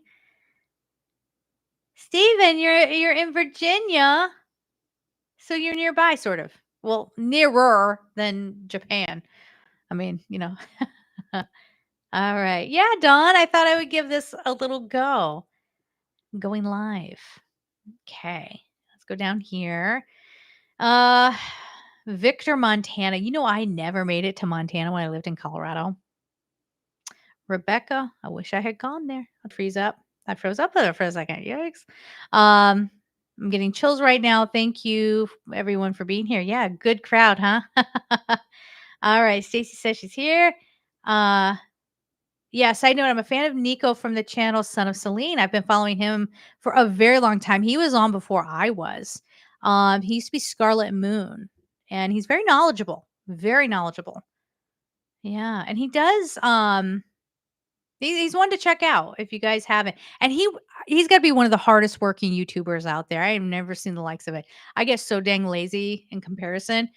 Steven, you're in Virginia, so you're nearby, sort of. Well, nearer than Japan. I mean, All right. Yeah, Dawn, I thought I would give this a little go. Going live. Okay. Let's go down here. Uh Victor, Montana. I never made it to Montana when I lived in Colorado. Rebecca, I wish I had gone there. I'd freeze up. I froze up there for a second. Yikes. Um, I'm getting chills right now. Thank you, everyone, for being here. Yeah, good crowd, huh? All right. Stacy says she's here. Uh, yeah, side note, I'm a fan of Nico from the channel Son of Celine. I've been following him for a very long time. He was on before I was. He used to be Scarlet Moon, and he's very knowledgeable. Very knowledgeable. Yeah, and he does he's one to check out if you guys haven't. And he's got to be one of the hardest working YouTubers out there. I have never seen the likes of it. I get so dang lazy in comparison.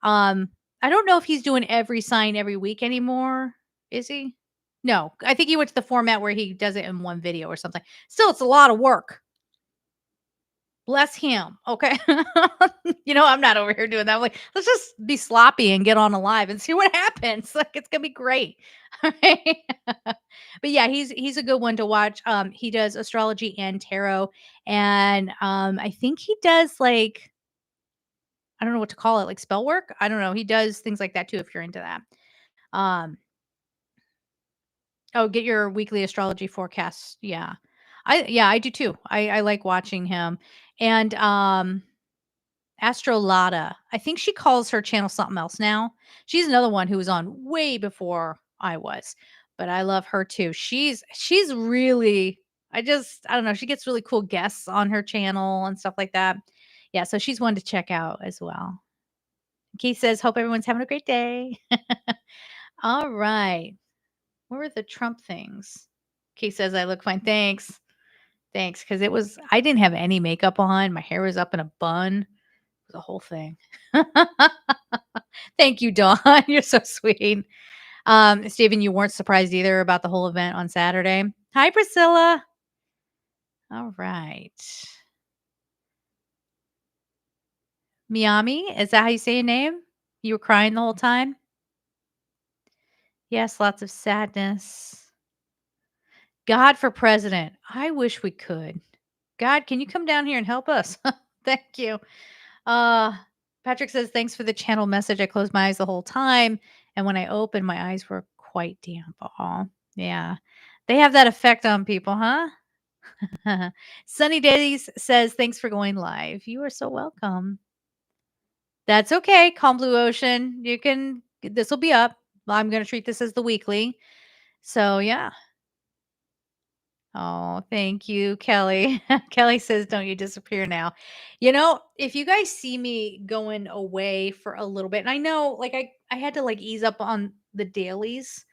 I don't know if he's doing every sign every week anymore. Is he? No, I think he went to the format where he does it in one video or something. Still, it's a lot of work. Bless him. Okay. I'm not over here doing that. I'm like, let's just be sloppy and get on a live and see what happens. Like, it's gonna be great. All right. But yeah, he's a good one to watch. He does astrology and tarot. And I think he does like, I don't know what to call it, like spell work. I don't know. He does things like that too, if you're into that. Um, oh, get your weekly astrology forecasts. I do too. I like watching him. And Astrolata. I think she calls her channel something else now. She's another one who was on way before I was, but I love her too. She's really I don't know, she gets really cool guests on her channel and stuff like that. Yeah, so she's one to check out as well. Keith says, "Hope everyone's having a great day." All right. Where were the Trump things? Keith says, "I look fine. Thanks." Thanks, because I didn't have any makeup on. My hair was up in a bun. The whole thing. Thank you, Dawn. You're so sweet. Stephen, you weren't surprised either about the whole event on Saturday. Hi, Priscilla. All right. Miami, is that how you say your name? You were crying the whole time? Yes, lots of sadness. God for president. I wish we could. God, can you come down here and help us? Thank you. Uh, Patrick says, thanks for the channel message. I closed my eyes the whole time. And when I opened, my eyes were quite damp. Oh, yeah. They have that effect on people, huh? Sunny Days says, thanks for going live. You are so welcome. That's okay. Calm Blue Ocean. This will be up. I'm going to treat this as the weekly. So, yeah. Oh, thank you, Kelly. Kelly says, "Don't you disappear now." If you guys see me going away for a little bit, and I know like I had to like ease up on the dailies.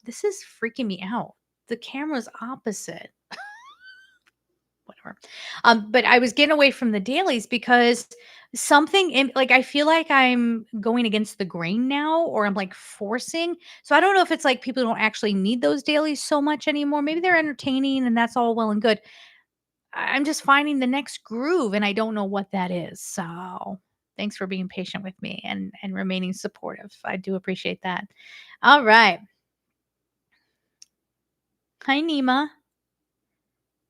This is freaking me out. The camera's opposite. Whatever. But I was getting away from the dailies because something in like I feel like I'm going against the grain now, or I'm like forcing. So I don't know if it's like people don't actually need those dailies so much anymore. Maybe they're entertaining and that's all well and good. I'm just finding the next groove and I don't know what that is. So thanks for being patient with me and remaining supportive. I do appreciate that. All right. Hi, Nima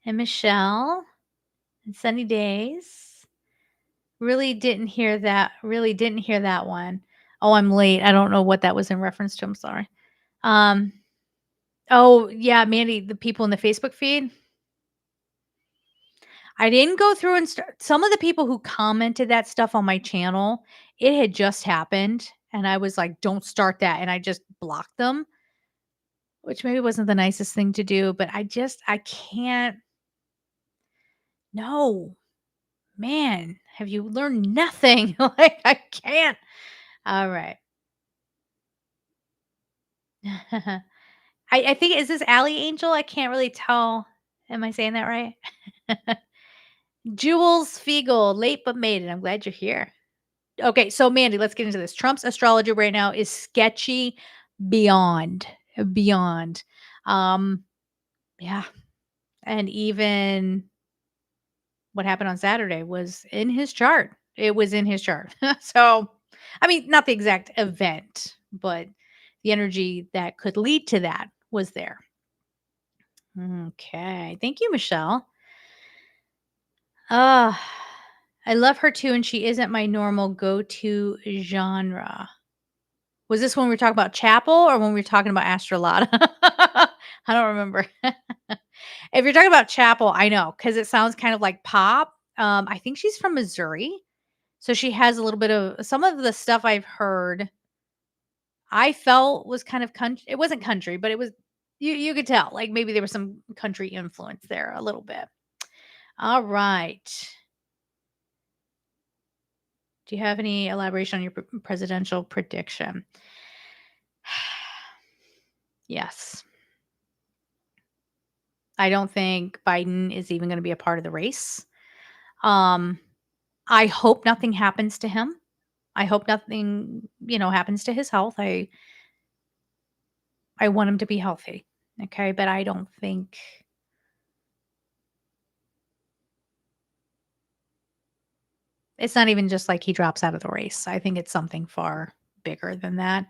and Michelle and Sunny Days. Really didn't hear that one. Oh, I'm late. I don't know what that was in reference to. I'm sorry. Um, oh, yeah, Mandy, the people in the Facebook feed. I didn't go through and start some of the people who commented that stuff on my channel, it had just happened, and I was like, "Don't start that," and I just blocked them, which maybe wasn't the nicest thing to do, but I can't. No. Man, have you learned nothing? Like, I can't. Alright. I think is this Allie Angel? I can't really tell. Am I saying that right? Jules Fiegel, late but made it. I'm glad you're here. Okay, so Mandy, let's get into this. Trump's astrology right now is sketchy beyond, beyond. Um, yeah, and even what happened on Saturday was in his chart. It was in his chart. So, I mean, not the exact event, but the energy that could lead to that was there. Okay. Thank you, Michelle. Ah, I love her too, and she isn't my normal go-to genre. Was this when we were talking about Chapel or when we were talking about Astrolata? I don't remember. If you're talking about Chapel, I know because it sounds kind of like pop. I think she's from Missouri, so she has a little bit of some of the stuff I've heard. I felt was kind of country. It wasn't country, but it was. You could tell like maybe there was some country influence there a little bit. All right. Do you have any elaboration on your presidential prediction? Yes. I don't think Biden is even gonna be a part of the race. Um, I hope nothing happens to him. I hope nothing, happens to his health. I want him to be healthy, okay? But I don't think it's not even just like he drops out of the race. I think it's something far bigger than that.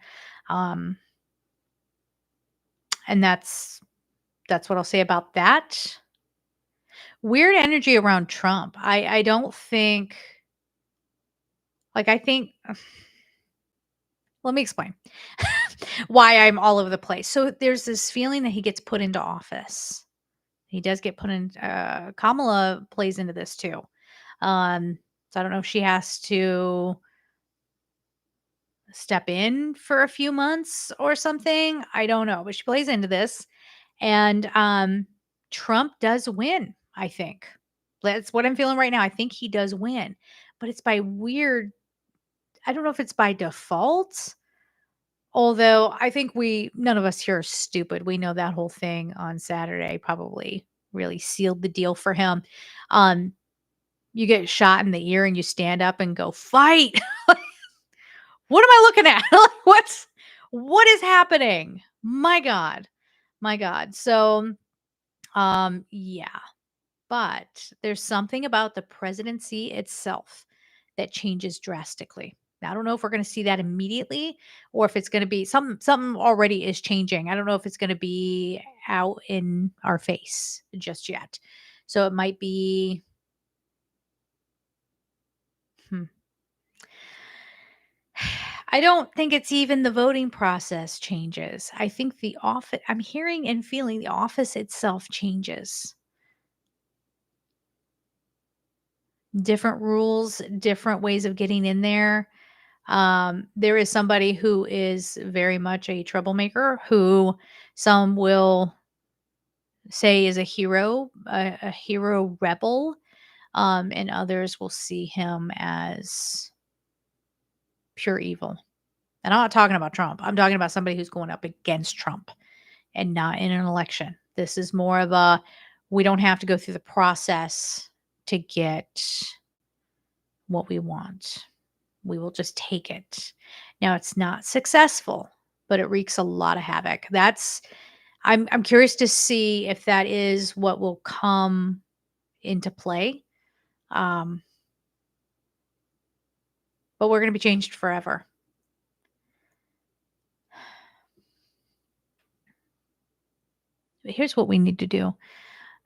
Um, and that's what I'll say about that. Weird energy around Trump. I don't think I think let me explain why I'm all over the place. So there's this feeling that he gets put into office. He does get put in Kamala plays into this too. So I don't know if she has to step in for a few months or something. I don't know, but she plays into this. And Trump does win, I think. That's what I'm feeling right now. I think he does win. But it's by weird I don't know if it's by default. Although I think none of us here are stupid. We know that whole thing on Saturday probably really sealed the deal for him. Um, you get shot in the ear and you stand up and go, "Fight." What am I looking at? What is happening? My God. My God. So, yeah. But there's something about the presidency itself that changes drastically. Now, I don't know if we're going to see that immediately or if it's going to be something already is changing. I don't know if it's going to be out in our face just yet. So it might be hmm. I don't think it's even the voting process changes. I think the office I'm hearing and feeling the office itself changes. Different rules, different ways of getting in there. There is somebody who is very much a troublemaker who some will say is a hero, a hero rebel, and others will see him as pure evil. And I'm not talking about Trump. I'm talking about somebody who's going up against Trump and not in an election. This is more of a we don't have to go through the process to get what we want. We will just take it. Now it's not successful, but it wreaks a lot of havoc. I'm curious to see if that is what will come into play. Um, but we're going to be changed forever. Here's what we need to do.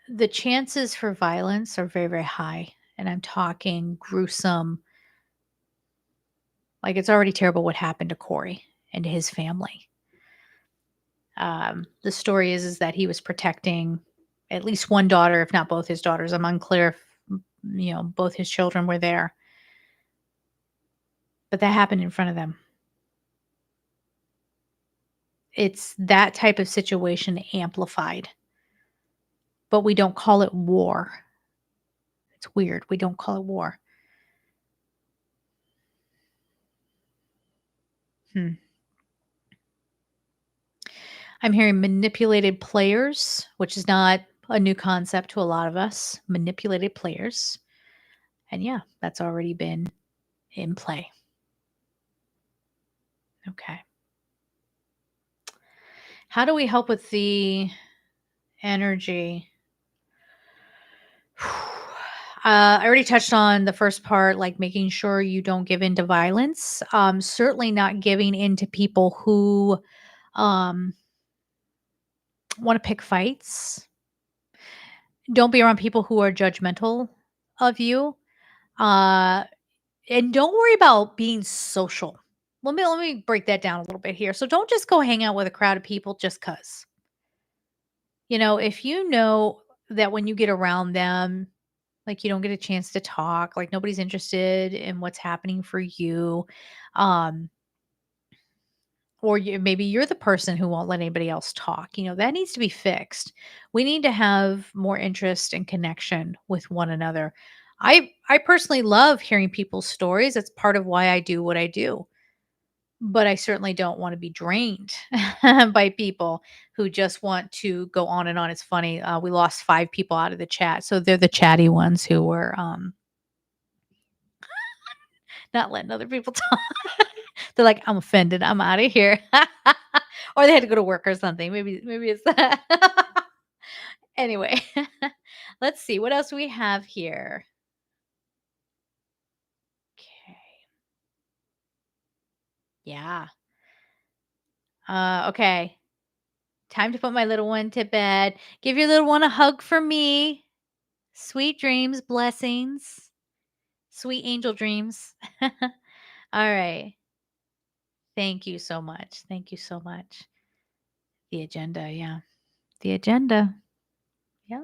The chances for violence are very, very high. And I'm talking gruesome. Like it's already terrible what happened to Corey and to his family. The story is that he was protecting at least one daughter, if not both his daughters. I'm unclear if both his children were there, but that happened in front of them. It's that type of situation amplified, but we don't call it war. It's weird. We don't call it war. Hmm. I'm hearing manipulated players, which is not a new concept to a lot of us. Manipulated players. And yeah, that's already been in play. Okay. How do we help with the energy? I already touched on the first part, like making sure you don't give in to violence. Certainly not giving in to people who um, want to pick fights. Don't be around people who are judgmental of you. Uh, and don't worry about being social. Let me break that down a little bit here. So don't just go hang out with a crowd of people just cuz. If you know that when you get around them, like you don't get a chance to talk, like nobody's interested in what's happening for you, um, or maybe you're the person who won't let anybody else talk, that needs to be fixed. We need to have more interest and connection with one another. I personally love hearing people's stories. It's part of why I do what I do. But I certainly don't wanna be drained by people who just want to go on and on. It's funny, we lost 5 people out of the chat, so they're the chatty ones who were, not letting other people talk. They're like, "I'm offended, I'm outta here." Or they had to go to work or something. Maybe it's that. Anyway, let's see, what else do we have here? Okay. Yeah. Okay. Time to put my little one to bed. Give your little one a hug for me. Sweet dreams, blessings, sweet angel dreams. All right. Thank you so much. Thank you so much. The agenda. Yeah. The agenda. Yeah.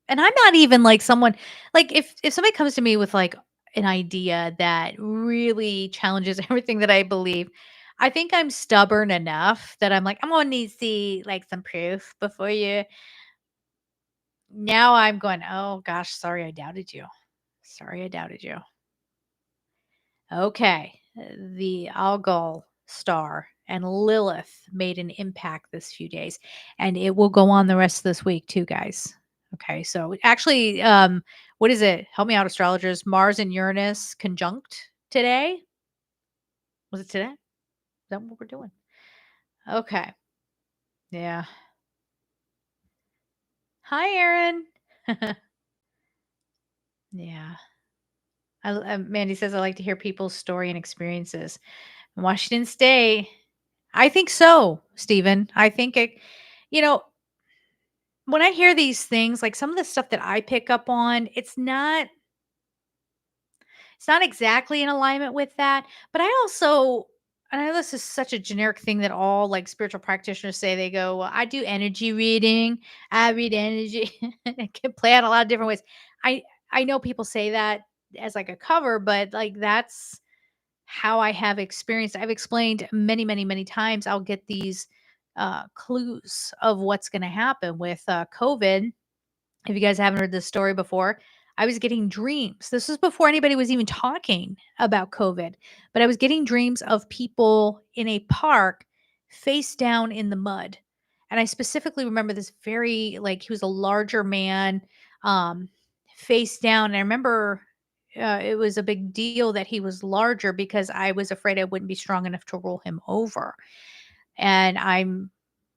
And I'm not even like someone like if somebody comes to me with like an idea that really challenges everything that I believe, I think I'm stubborn enough that I'm like, I'm gonna need to see like some proof before you. Now I'm going, oh gosh, sorry I doubted you. Sorry I doubted you. Okay. The Algol star and Lilith made an impact this few days, and it will go on the rest of this week too, guys. Okay. So actually, what is it? Help me out, astrologers. Mars and Uranus conjunct today. Was it today? Is that what we're doing? Okay. Yeah. Hi, Aaron. Yeah. Mandy says I like to hear people's story and experiences. Washington State. I think so, Stephen. I think you know, when I hear these things, like some of the stuff that I pick up on, it's not exactly in alignment with that. But I also, and I know this is such a generic thing that all like spiritual practitioners say. They go, well, I do energy reading. I read energy. It can play out a lot of different ways. I I know people say that as like a cover, but like that's how I have experienced. I've explained many, many, many times. I'll get these clues of what's going to happen with COVID. If you guys haven't heard this story before, I was getting dreams. This was before anybody was even talking about COVID, but I was getting dreams of people in a park face down in the mud. And I specifically remember this very, like, he was a larger man, um, face down. And I remember it was a big deal that he was larger because I was afraid I wouldn't be strong enough to roll him over. And I'm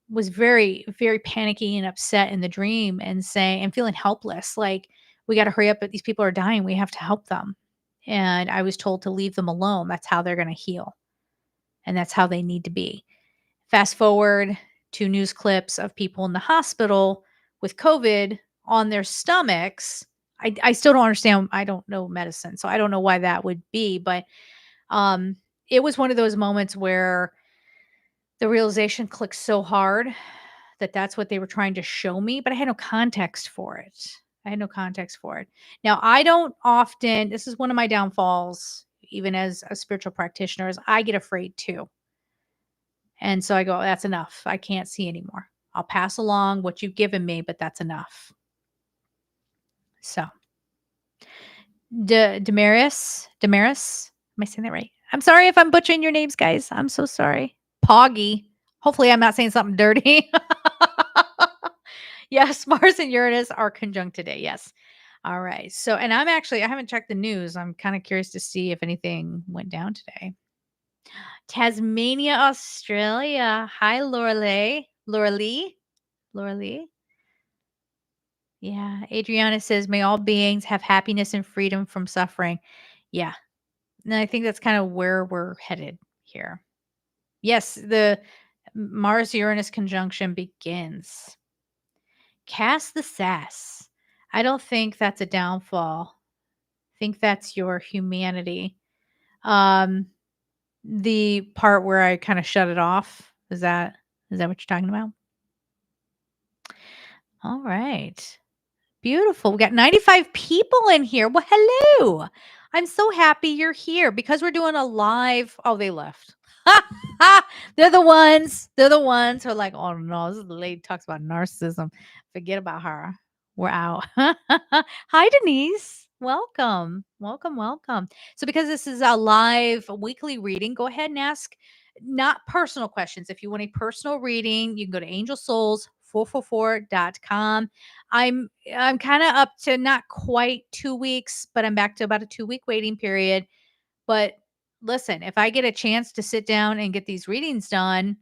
was very, very panicky and upset in the dream and saying and feeling helpless, like, "We gotta hurry up, but these people are dying, we have to help them." And I was told to leave them alone, that's how they're gonna heal, and that's how they need to be. Fast forward to news clips of people in the hospital with COVID on their stomachs. I still don't understand, I don't know medicine, so I don't know why that would be, but, um, it was one of those moments where the realization clicked so hard that that's what they were trying to show me, but I had no context for it. I had no context for it. Now, I don't often this is one of my downfalls, even as a spiritual practitioner, is I get afraid too. And so I go, "That's enough. I can't see anymore. I'll pass along what you've given me, but that's enough." So, Damaris, am I saying that right? I'm sorry if I'm butchering your names, guys. I'm so sorry. Poggy. Hopefully, I'm not saying something dirty. Yes, Mars and Uranus are conjunct today. Yes. All right. So, and I haven't checked the news. I'm kind of curious to see if anything went down today. Tasmania, Australia. Hi, Laura Lee. Laura Lee. Laura Lee. Yeah. Adriana says, may all beings have happiness and freedom from suffering. Yeah. And I think that's kind of where we're headed here. Yes, the Mars Uranus conjunction begins. Cast the sass. I don't think that's a downfall. I think that's your humanity. Um, the part where I kind of shut it off, is that what you're talking about? All right. Beautiful. We got 95 people in here. Well, hello. I'm so happy you're here because we're doing a live. Oh, they left. They're the ones who are like, oh no, this is the lady talks about narcissism. Forget about her. We're out. Hi, Denise. Welcome. Welcome. Welcome. So, because this is a live weekly reading, go ahead and ask not personal questions. If you want a personal reading, you can go to angelsouls444.com. I'm kind of up to not quite 2 weeks, but I'm back to about a 2-week waiting period. But listen, if I get a chance to sit down and get these readings done,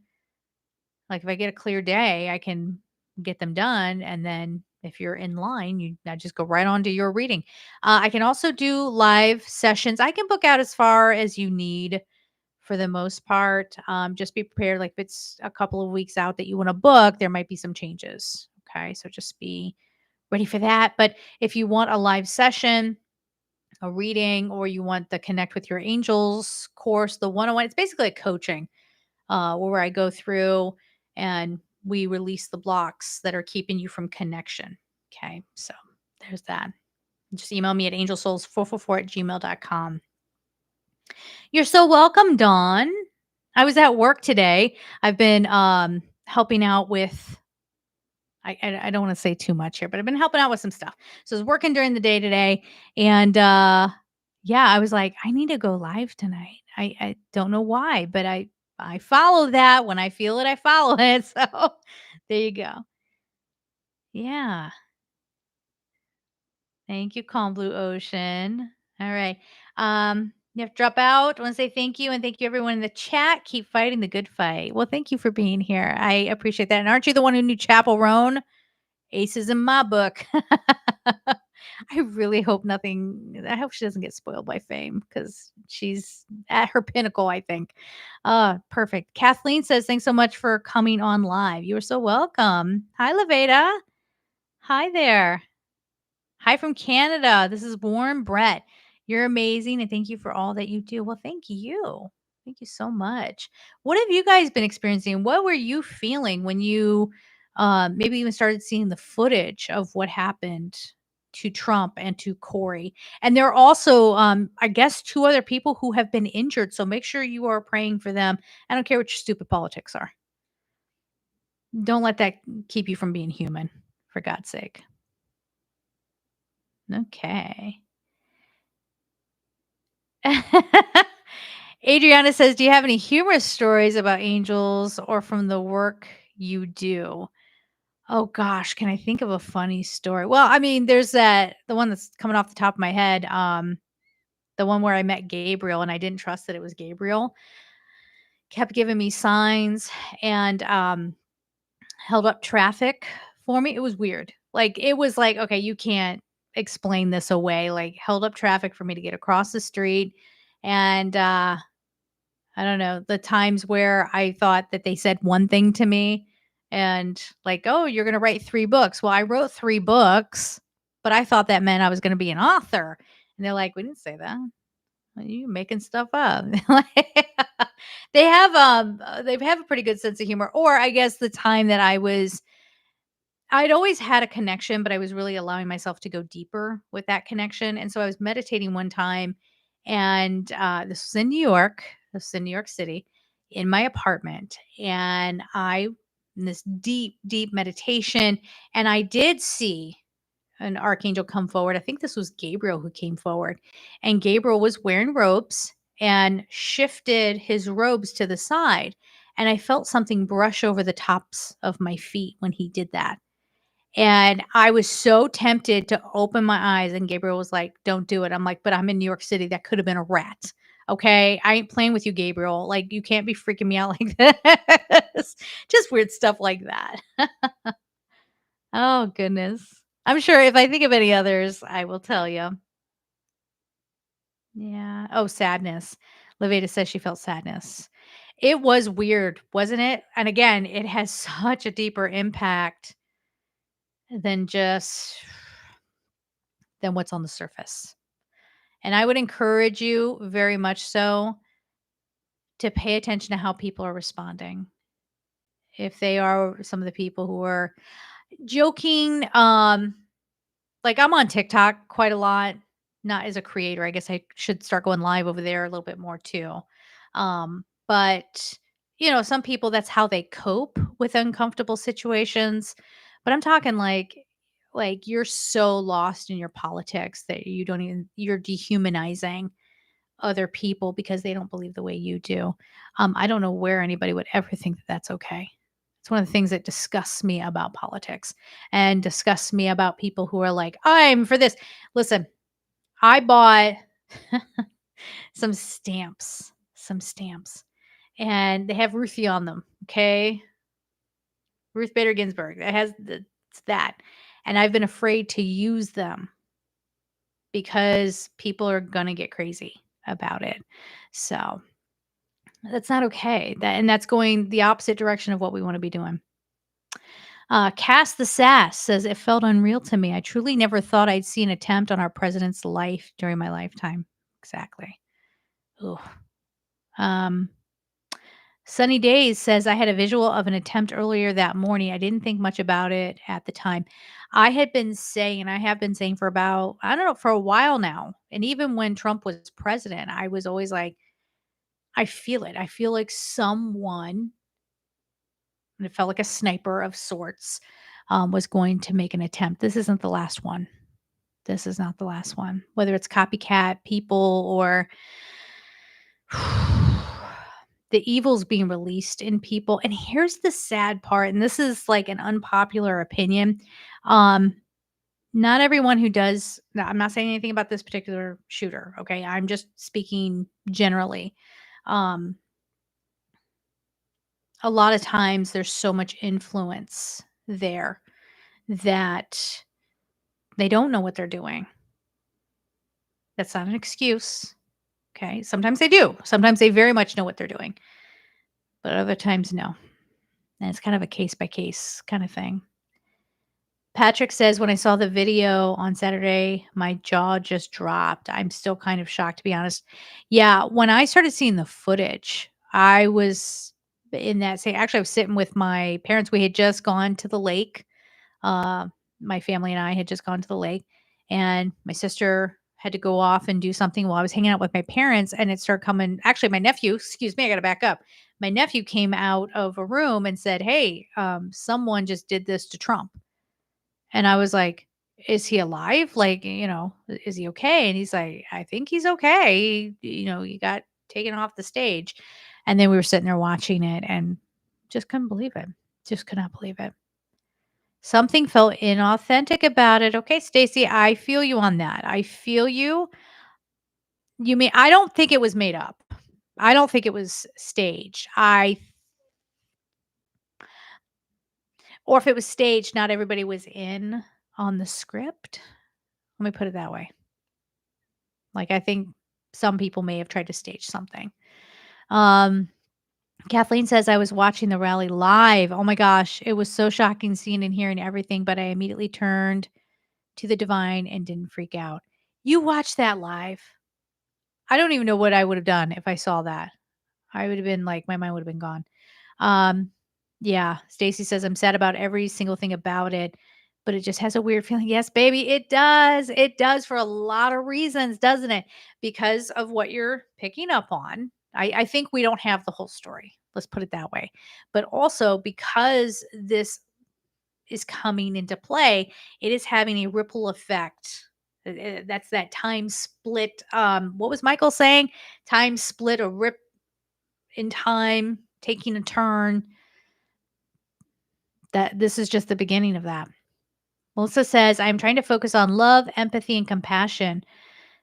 like if I get a clear day, I can get them done. And then if you're in line, I just go right on to your reading. I can also do live sessions. I can book out as far as you need for the most part. Just be prepared. Like if it's a couple of weeks out that you want to book, there might be some changes. Okay. So just be ready for that. But if you want a live session, a reading, or you want the Connect with Your Angels course, the 101, it's basically a coaching where I go through and we release the blocks that are keeping you from connection. Okay. So there's that. Just email me at angelsouls444@gmail.com. You're so welcome, Dawn. I was at work today. I've been helping out with I don't want to say too much here, but I've been helping out with some stuff. So I was working during the day today, and yeah, I was like, I need to go live tonight. I don't know why, but I follow that when I feel it. I follow it. So there you go. Yeah. Thank you, Calm Blue Ocean. All right. You have to drop out. I want to say thank you and thank you everyone in the chat. Keep fighting the good fight. Well, thank you for being here. I appreciate that. And aren't you the one who knew Chapel Roan? Aces in my book. I really hope nothing I hope she doesn't get spoiled by fame because she's at her pinnacle, I think. Perfect. Kathleen says, thanks so much for coming on live. You are so welcome. Hi, Leveda. Hi there. Hi from Canada. This is Warren Brett. You're amazing and thank you for all that you do. Well, thank you. Thank you so much. What have you guys been experiencing? What were you feeling when you maybe even started seeing the footage of what happened to Trump and to Corey? And there are also, I guess, 2 other people who have been injured. So make sure you are praying for them. I don't care what your stupid politics are. Don't let that keep you from being human, for God's sake. Okay. Adriana says, do you have any humorous stories about angels or from the work you do? Oh gosh, can I think of a funny story? Well, I mean, there's the one that's coming off the top of my head. The one where I met Gabriel and I didn't trust that it was Gabriel. Kept giving me signs and held up traffic for me. It was weird. Like it was like, okay, you can't explain this away. Like held up traffic for me to get across the street. And I don't know, the times where I thought that they said one thing to me and like, "Oh, you're gonna write 3 books." Well, I wrote 3 books, but I thought that meant I was gonna be an author. And they're like, "We didn't say that. You making stuff up." They have a pretty good sense of humor. Or I guess the time that I'd always had a connection, but I was really allowing myself to go deeper with that connection. And so I was meditating one time, and this was in New York. This was in New York City, in my apartment, and I in this deep, deep meditation, and I did see an archangel come forward. I think this was Gabriel who came forward, and Gabriel was wearing robes and shifted his robes to the side, and I felt something brush over the tops of my feet when he did that and I was so tempted to open my eyes, and Gabriel was like, "Don't do it." I'm like, "But I'm in New York City. That could have been a rat. Okay? I ain't playing with you, Gabriel. Like, you can't be freaking me out like this." Just weird stuff like that. Oh, goodness. I'm sure if I think of any others, I will tell you. Yeah. Oh, sadness. Levita says she felt sadness. It was weird, wasn't it? And again, it has such a deeper impact than just than what's on the surface. And I would encourage you very much so to pay attention to how people are responding. If they are some of the people who are joking, like, I'm on TikTok quite a lot, not as a creator. I guess I should start going live over there a little bit more too. But some people, that's how they cope with uncomfortable situations. But I'm talking like you're so lost in your politics that you don't even you're dehumanizing other people because they don't believe the way you do. I don't know where anybody would ever think that that's okay. It's one of the things that disgusts me about politics and disgusts me about people who are like, I'm for this. Listen, I bought some stamps, and they have Ruthie on them. Okay. Ruth Bader Ginsburg. It's that. And I've been afraid to use them because people are going to get crazy about it. So that's not okay. That's going the opposite direction of what we want to be doing. Cast the Sass says it felt unreal to me. I truly never thought I'd see an attempt on our president's life during my lifetime. Exactly. Ooh. Um, Sunny Days says I had a visual of an attempt earlier that morning. I didn't think much about it at the time. I have been saying for about, I don't know, for a while now. And even when Trump was president, I was always like, I feel it. I feel like someone, and it felt like a sniper of sorts, was going to make an attempt. This isn't the last one. This is not the last one. Whether it's copycat people or the evil's being released in people. And here's the sad part, and this is like an unpopular opinion. Um, Not everyone who does, no, I'm not saying anything about this particular shooter. Okay. I'm just speaking generally. Um, a lot of times there's so much influence there that they don't know what they're doing. That's not an excuse. Okay. Sometimes they do. Sometimes they very much know what they're doing, but other times, no. And it's kind of a case by case kind of thing. Patrick says, when I saw the video on Saturday, my jaw just dropped. I'm still kind of shocked, to be honest. Yeah. When I started seeing the footage, I was in that same, actually, I was sitting with my parents. We had just gone to the lake. Uh, my family and I had just gone to the lake, and my sister had to go off and do something while I was hanging out with my parents. And it started coming. Actually, my nephew, excuse me, I got to back up. My nephew came out of a room and said, "Hey, someone just did this to Trump." And I was like, "Is he alive? Like, is he okay?" And he's like, "I think he's okay. He got taken off the stage." And then we were sitting there watching it and just couldn't believe it. Just could not believe it. Something felt inauthentic about it. Okay, Stacey, I feel you on that. I feel you. You mean I don't think it was made up. I don't think it was staged. Or if it was staged, not everybody was in on the script. Let me put it that way. Like, I think some people may have tried to stage something. Um, Kathleen says, I was watching the rally live. Oh my gosh, it was so shocking seeing and hearing everything, but I immediately turned to the divine and didn't freak out. You watched that live. I don't even know what I would have done if I saw that. I would have been like, my mind would have been gone. Um, yeah, Stacy says, I'm sad about every single thing about it, but it just has a weird feeling. Yes, baby, it does. It does for a lot of reasons, doesn't it? Because of what you're picking up on. I think we don't have the whole story. Let's put it that way. But also because this is coming into play, it is having a ripple effect. That's that time split. What was Michael saying? Time split, a rip in time, taking a turn. That this is just the beginning of that. Melissa says, I'm trying to focus on love, empathy, and compassion.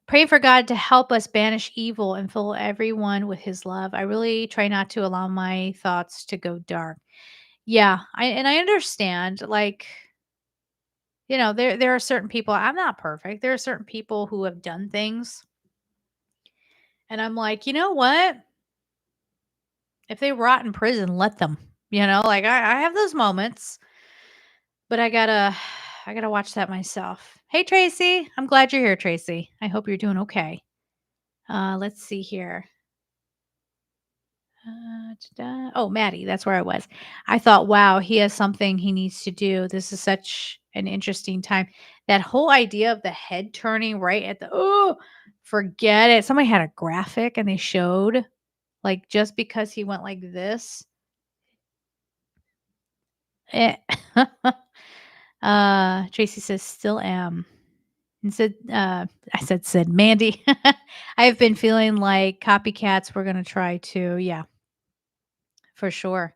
Pray for God to help us banish evil and fill everyone with his love. I really try not to allow my thoughts to go dark. Yeah, I understand. Like, There are certain people. I'm not perfect. There are certain people who have done things, and I'm like, you know what? If they rot in prison, let them. Like I have those moments, but I gotta watch that myself. Hey, Tracy. I'm glad you're here, Tracy. I hope you're doing okay. Let's see here. Oh, Maddie, that's where I was. I thought, wow, he has something he needs to do. This is such an interesting time. That whole idea of the head turning right at forget it. Somebody had a graphic and they showed like just because he went like this. eh, Tracy says, still am. And said, Mandy, I have been feeling like copycats. We're going to try to, yeah, for sure.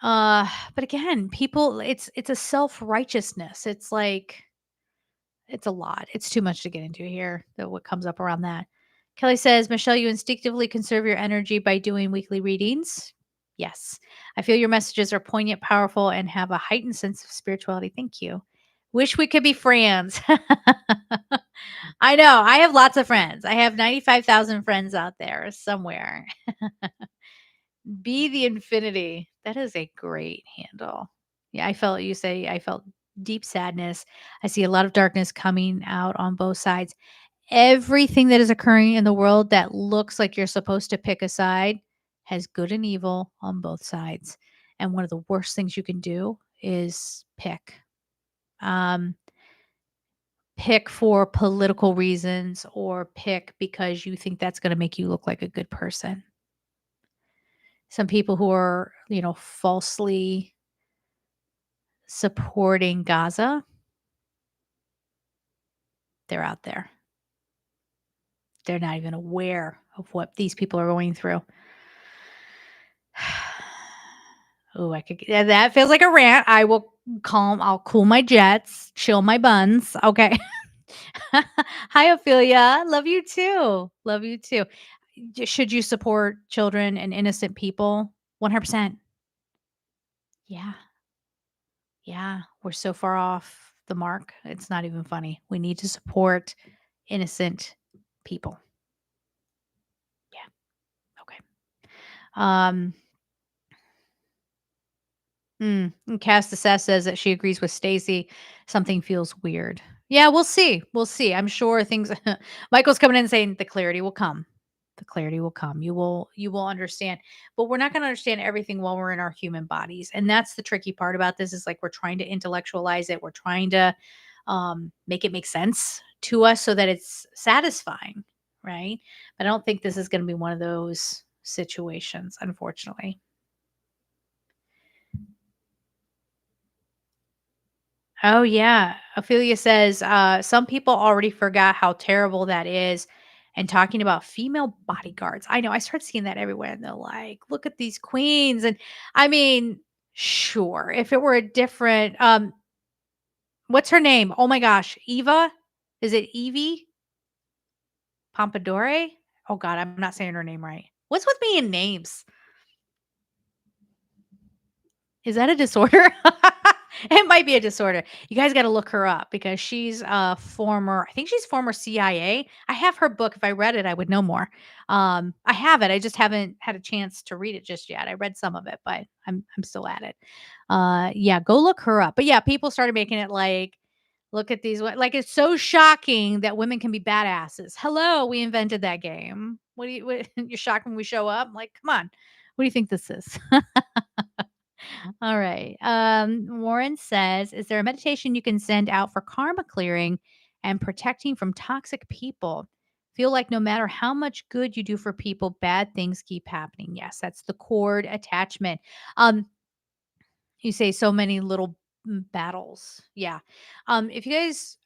But again, people, it's a self-righteousness. It's like it's a lot. It's too much to get into here. What comes up around that. Kelly says, Michelle, you instinctively conserve your energy by doing weekly readings. Yes. I feel your messages are poignant, powerful, and have a heightened sense of spirituality. Thank you. Wish we could be friends. I know. I have lots of friends. I have 95,000 friends out there somewhere. Be the infinity. That is a great handle. Yeah, I felt deep sadness. I see a lot of darkness coming out on both sides. Everything that is occurring in the world that looks like you're supposed to pick a side has good and evil on both sides. And one of the worst things you can do is pick. Um, Pick for political reasons or pick because you think that's going to make you look like a good person. Some people who are, falsely supporting Gaza, they're out there. They're not even aware of what these people are going through. Oh, that feels like a rant. I'll cool my jets, chill my buns. Okay. Hi, Ophelia. Love you too. Love you too. Should you support children and innocent people? 100%. Yeah. Yeah. We're so far off the mark. It's not even funny. We need to support innocent people. Yeah. Okay. Um, and Cass Assess says that she agrees with Stacy. Something feels weird. Yeah, we'll see. We'll see. I'm sure things Michael's coming in and saying the clarity will come. The clarity will come. You will understand. But we're not going to understand everything while we're in our human bodies. And that's the tricky part about this is like we're trying to intellectualize it. We're trying to make it make sense to us so that it's satisfying, right? But I don't think this is going to be one of those situations, unfortunately. Oh, yeah. Ophelia says, some people already forgot how terrible that is. And talking about female bodyguards. I know I start seeing that everywhere. And they're like, look at these queens. And I mean, sure, if it were a different, what's her name? Oh my gosh. Eva? Is it Evie Pompadore? Oh God, I'm not saying her name right. What's with me and names? Is that a disorder? It might be a disorder. You guys gotta look her up because she's a former I think she's former CIA. I have her book. If I read it, I would know more. I have it. I just haven't had a chance to read it just yet. I read some of it, but I'm still at it. Yeah, go look her up. But yeah, people started making it like, look at these like it's so shocking that women can be badasses. Hello, we invented that game. You're shocked when we show up? Like, come on. What do you think this is? All right. Warren says, is there a meditation you can send out for karma clearing and protecting from toxic people? Feel like no matter how much good you do for people, bad things keep happening. Yes, that's the cord attachment. Um, you say so many little battles. Yeah. If you guys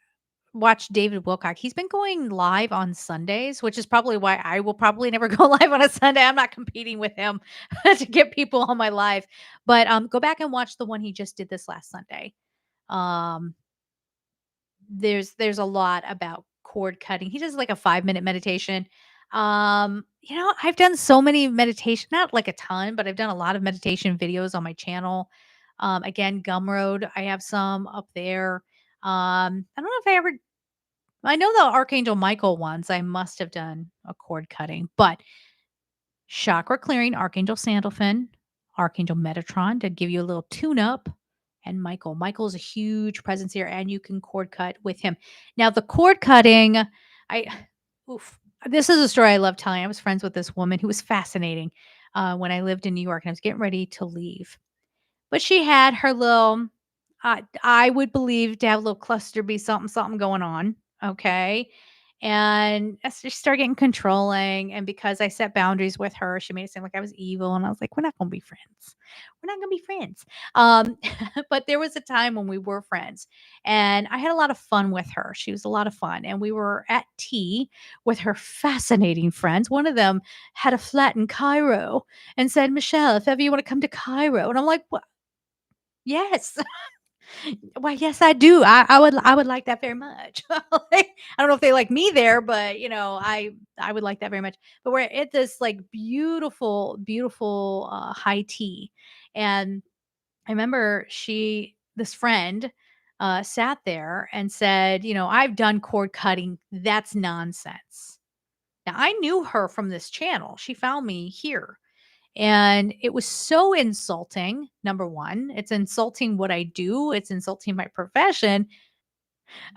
watch David Wilcock, he's been going live on Sundays, which is probably why I will probably never go live on a Sunday. I'm not competing with him to get people on my live. But go back and watch the one he just did this last Sunday. Um, there's a lot about cord cutting. He does like a 5-minute meditation. I've done so many meditation, not like a ton, but I've done a lot of meditation videos on my channel. Again, Gumroad, I have some up there. I don't know if I know the Archangel Michael ones, I must have done a cord cutting, but chakra clearing, Archangel Sandalphon, Archangel Metatron to give you a little tune up, and Michael. Michael's a huge presence here, and you can cord cut with him. Now, the cord cutting, I, oof, this is a story I love telling. I was friends with this woman who was fascinating when I lived in New York, and I was getting ready to leave. But she had her little, I would believe to have a little cluster be something, something going on. Okay. And as she started getting controlling. And because I set boundaries with her, she made it seem like I was evil. And I was like, we're not going to be friends. We're not going to be friends. Um, but there was a time when we were friends and I had a lot of fun with her. She was a lot of fun. And we were at tea with her fascinating friends. One of them had a flat in Cairo and said, Michelle, if ever you want to come to Cairo. And I'm like, what? Yes. Why, yes, I do. I would like that very much. Like, I don't know if they like me there, but, I would like that very much. But we're at this, like, beautiful, beautiful, high tea, and I remember this friend, sat there and said, "I've done cord cutting. That's nonsense." Now, I knew her from this channel. She found me here. And it was so insulting. Number one, it's insulting what I do, it's insulting my profession.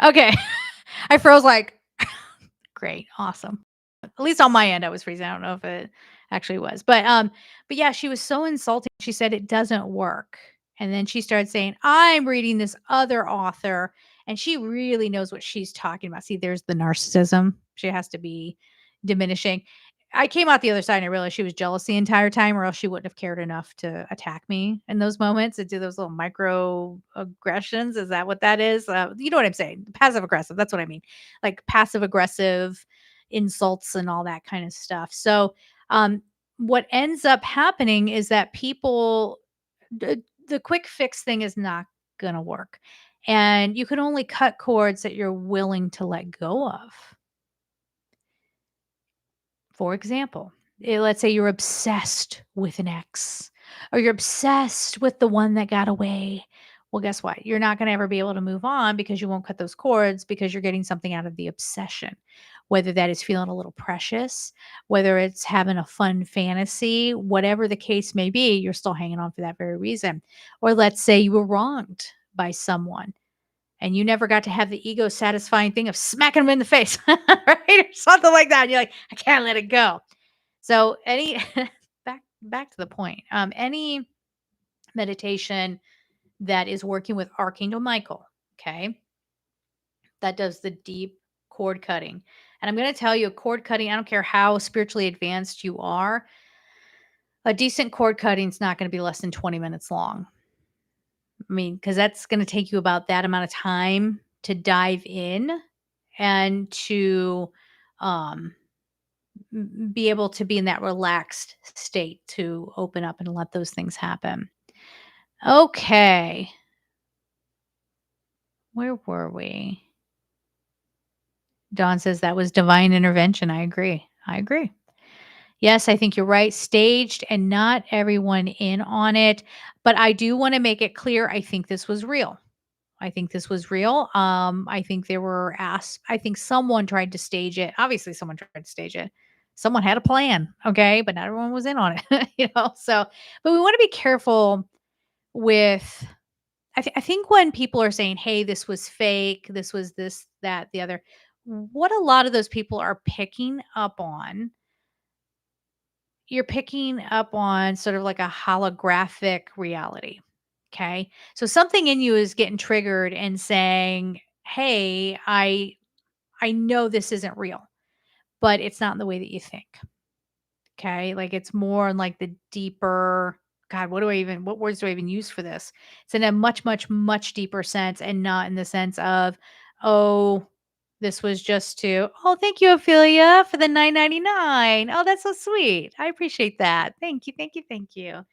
Okay. I froze like, great, awesome. At least on my end, I was freezing. I don't know if it actually was. But yeah, she was so insulting. She said it doesn't work. And then she started saying, I'm reading this other author, and she really knows what she's talking about. See, there's the narcissism. She has to be diminishing. I came out the other side and I realized she was jealous the entire time, or else she wouldn't have cared enough to attack me in those moments and do those little micro aggressions. Is that what that is? You know what I'm saying? Passive aggressive. That's what I mean. Like passive aggressive insults and all that kind of stuff. So, what ends up happening is that the quick fix thing is not going to work. And you can only cut cords that you're willing to let go of. For example, let's say you're obsessed with an ex or you're obsessed with the one that got away. Well, guess what? You're not going to ever be able to move on because you won't cut those cords because you're getting something out of the obsession. Whether that is feeling a little precious, whether it's having a fun fantasy, whatever the case may be, you're still hanging on for that very reason. Or let's say you were wronged by someone and you never got to have the ego satisfying thing of smacking them in the face, right? Or something like that. And you're like, I can't let it go. So any back to the point. Any meditation that is working with Archangel Michael, okay, that does the deep cord cutting. And I'm going to tell you, cord cutting, I don't care how spiritually advanced you are, a decent cord cutting is not going to be less than 20 minutes long. I mean, because that's going to take you about that amount of time to dive in and to um, be able to be in that relaxed state to open up and let those things happen. Okay. Where were we? Dawn says that was divine intervention. I agree. I agree. Yes, I think you're right. Staged and not everyone in on it. But I do want to make it clear I think this was real. I think this was real. I think there were I think someone tried to stage it. Obviously, someone tried to stage it. Someone had a plan, okay, but not everyone was in on it, So, but we want to be careful with. I think when people are saying, "Hey, this was fake. This was this, that, the other," what a lot of those people are picking up on. You're picking up on sort of like a holographic reality. Okay. So something in you is getting triggered and saying, "Hey, I know this isn't real, but it's not in the way that you think." Okay? Like it's more in like the deeper God, what words do I even use for this? It's in a much, much, much deeper sense and not in the sense of, "Oh, this was just to, oh, thank you, Ophelia, for the 9.99. Oh, that's so sweet. I appreciate that. Thank you, thank you, thank you."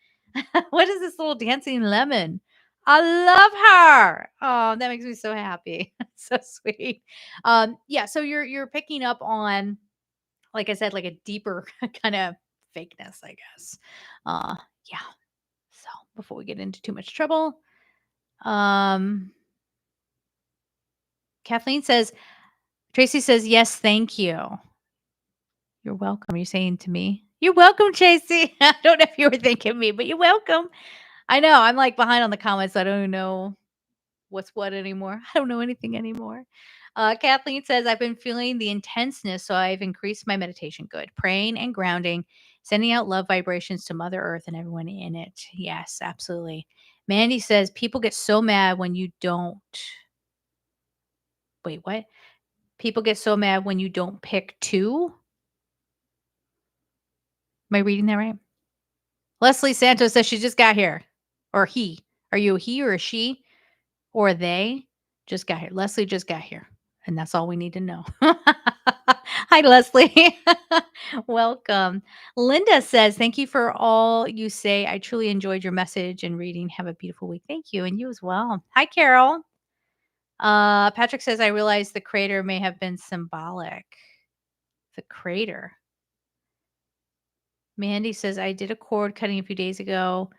What is this little dancing lemon? I love her. Oh, that makes me so happy. So sweet. Yeah, so you're picking up on, like I said, like a deeper kind of fakeness, I guess. Uh yeah. So before we get into too much trouble, um Kathleen says, Tracy says, yes, thank you. You're welcome. Are you saying to me? You're welcome, Tracy. I don't know if you were thinking me, but you're welcome. I know. I'm like behind on the comments. I don't even know what's what anymore. I don't know anything anymore. Kathleen says, I've been feeling the intenseness, so I've increased my meditation. Good. Praying and grounding, sending out love vibrations to Mother Earth and everyone in it. Yes, absolutely. Mandy says, people get so mad when you don't. Wait, what? People get so mad when you don't pick two? Am I reading that right? Leslie Santos says she just got here. Or he. Are you a he or a she? Or a they? Just got here. Leslie just got here. And that's all we need to know. Hi, Leslie. Welcome. Linda says, thank you for all you say. I truly enjoyed your message and reading. Have a beautiful week. Thank you. And you as well. Hi, Carol. Patrick says, I realize the crater may have been symbolic. The crater. Mandy says, I did a cord cutting a few days ago.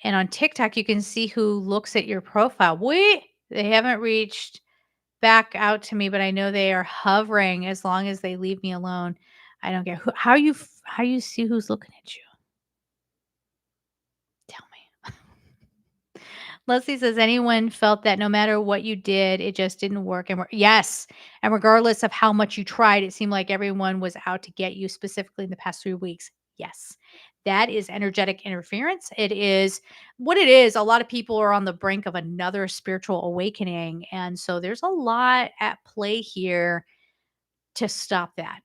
And on TikTok, you can see who looks at your profile. Wait, they haven't reached back out to me, but I know they are hovering as long as they leave me alone. I don't get how you see who's looking at you. Tell me. Leslie says, anyone felt that no matter what you did, it just didn't work. And yes. And regardless of how much you tried, it seemed like everyone was out to get you, specifically in the past 3 weeks. Yes. That is energetic interference. It is what it is. A lot of people are on the brink of another spiritual awakening. And so there's a lot at play here to stop that.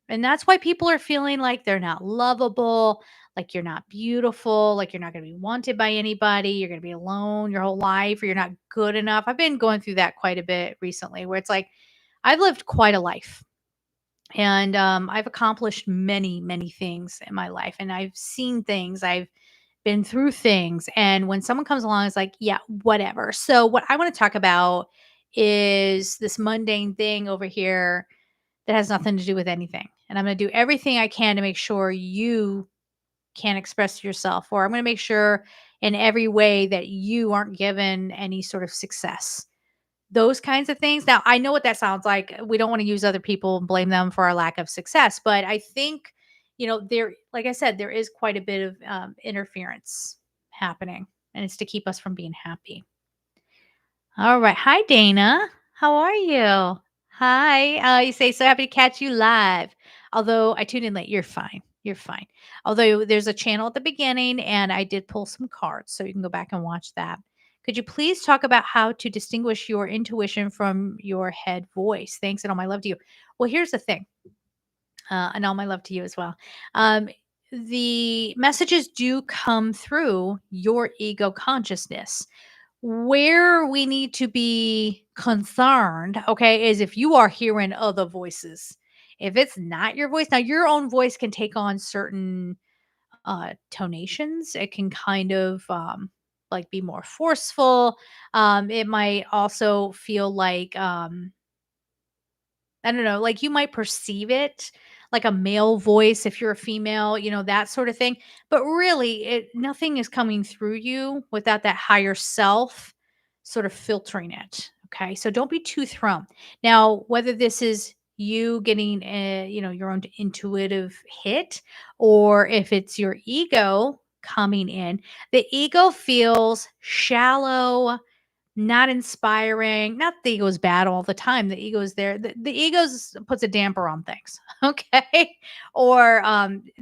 And that's why people are feeling like they're not lovable, like you're not beautiful, like you're not going to be wanted by anybody, you're going to be alone your whole life, or you're not good enough. I've been going through that quite a bit recently where it's like I've lived quite a life. And I've accomplished many, many things in my life. And I've seen things. I've been through things. And when someone comes along, it's like, yeah, whatever. So, what I want to talk about is this mundane thing over here that has nothing to do with anything. And I'm going to do everything I can to make sure you can express yourself, or I'm going to make sure in every way that you aren't given any sort of success. Those kinds of things. Now, I know what that sounds like. We don't want to use other people and blame them for our lack of success, but I think, there, like I said, there is quite a bit of interference happening, and it's to keep us from being happy. All right. Hi, Dana. How are you? Hi. You say, so happy to catch you live. Although I tuned in late, you're fine. You're fine. Although there's a channel at the beginning and I did pull some cards, so you can go back and watch that. Could you please talk about how to distinguish your intuition from your head voice? Thanks and all my love to you. Well, here's the thing, and all my love to you as well. The messages do come through your ego consciousness. Where we need to be concerned, okay, is if you are hearing other voices. If it's not your voice, now your own voice can take on certain tonations. It can kind of like be more forceful. It might also feel like I don't know, like you might perceive it like a male voice if you're a female, that sort of thing. But really, nothing is coming through you without that higher self sort of filtering it. Okay. So don't be too thrown. Now, whether this is you getting your own intuitive hit, or if it's your ego coming in, the ego feels shallow, not inspiring. Not the ego's bad all the time. The ego's there. The ego's puts a damper on things. Okay. Or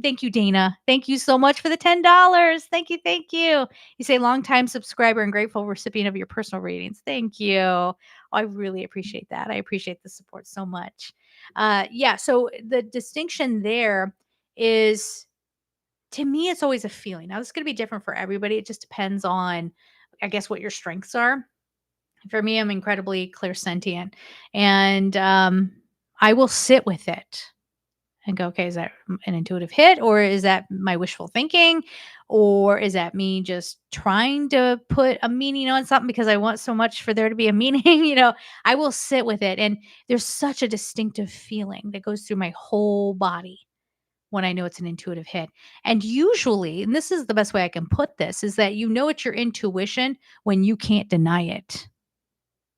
thank you, Dana. Thank you so much for the $10. Thank you. Thank you. You say longtime subscriber and grateful recipient of your personal readings. Thank you. Oh, I really appreciate that. I appreciate the support so much. Yeah. So the distinction there is, to me, it's always a feeling. Now, this is going to be different for everybody. It just depends on, I guess, what your strengths are. For me, I'm incredibly clairsentient, and I will sit with it and go, okay, is that an intuitive hit, or is that my wishful thinking, or is that me just trying to put a meaning on something because I want so much for there to be a meaning? I will sit with it, and there's such a distinctive feeling that goes through my whole body when I know it's an intuitive hit. And usually, and this is the best way I can put this, is that it's your intuition when you can't deny it.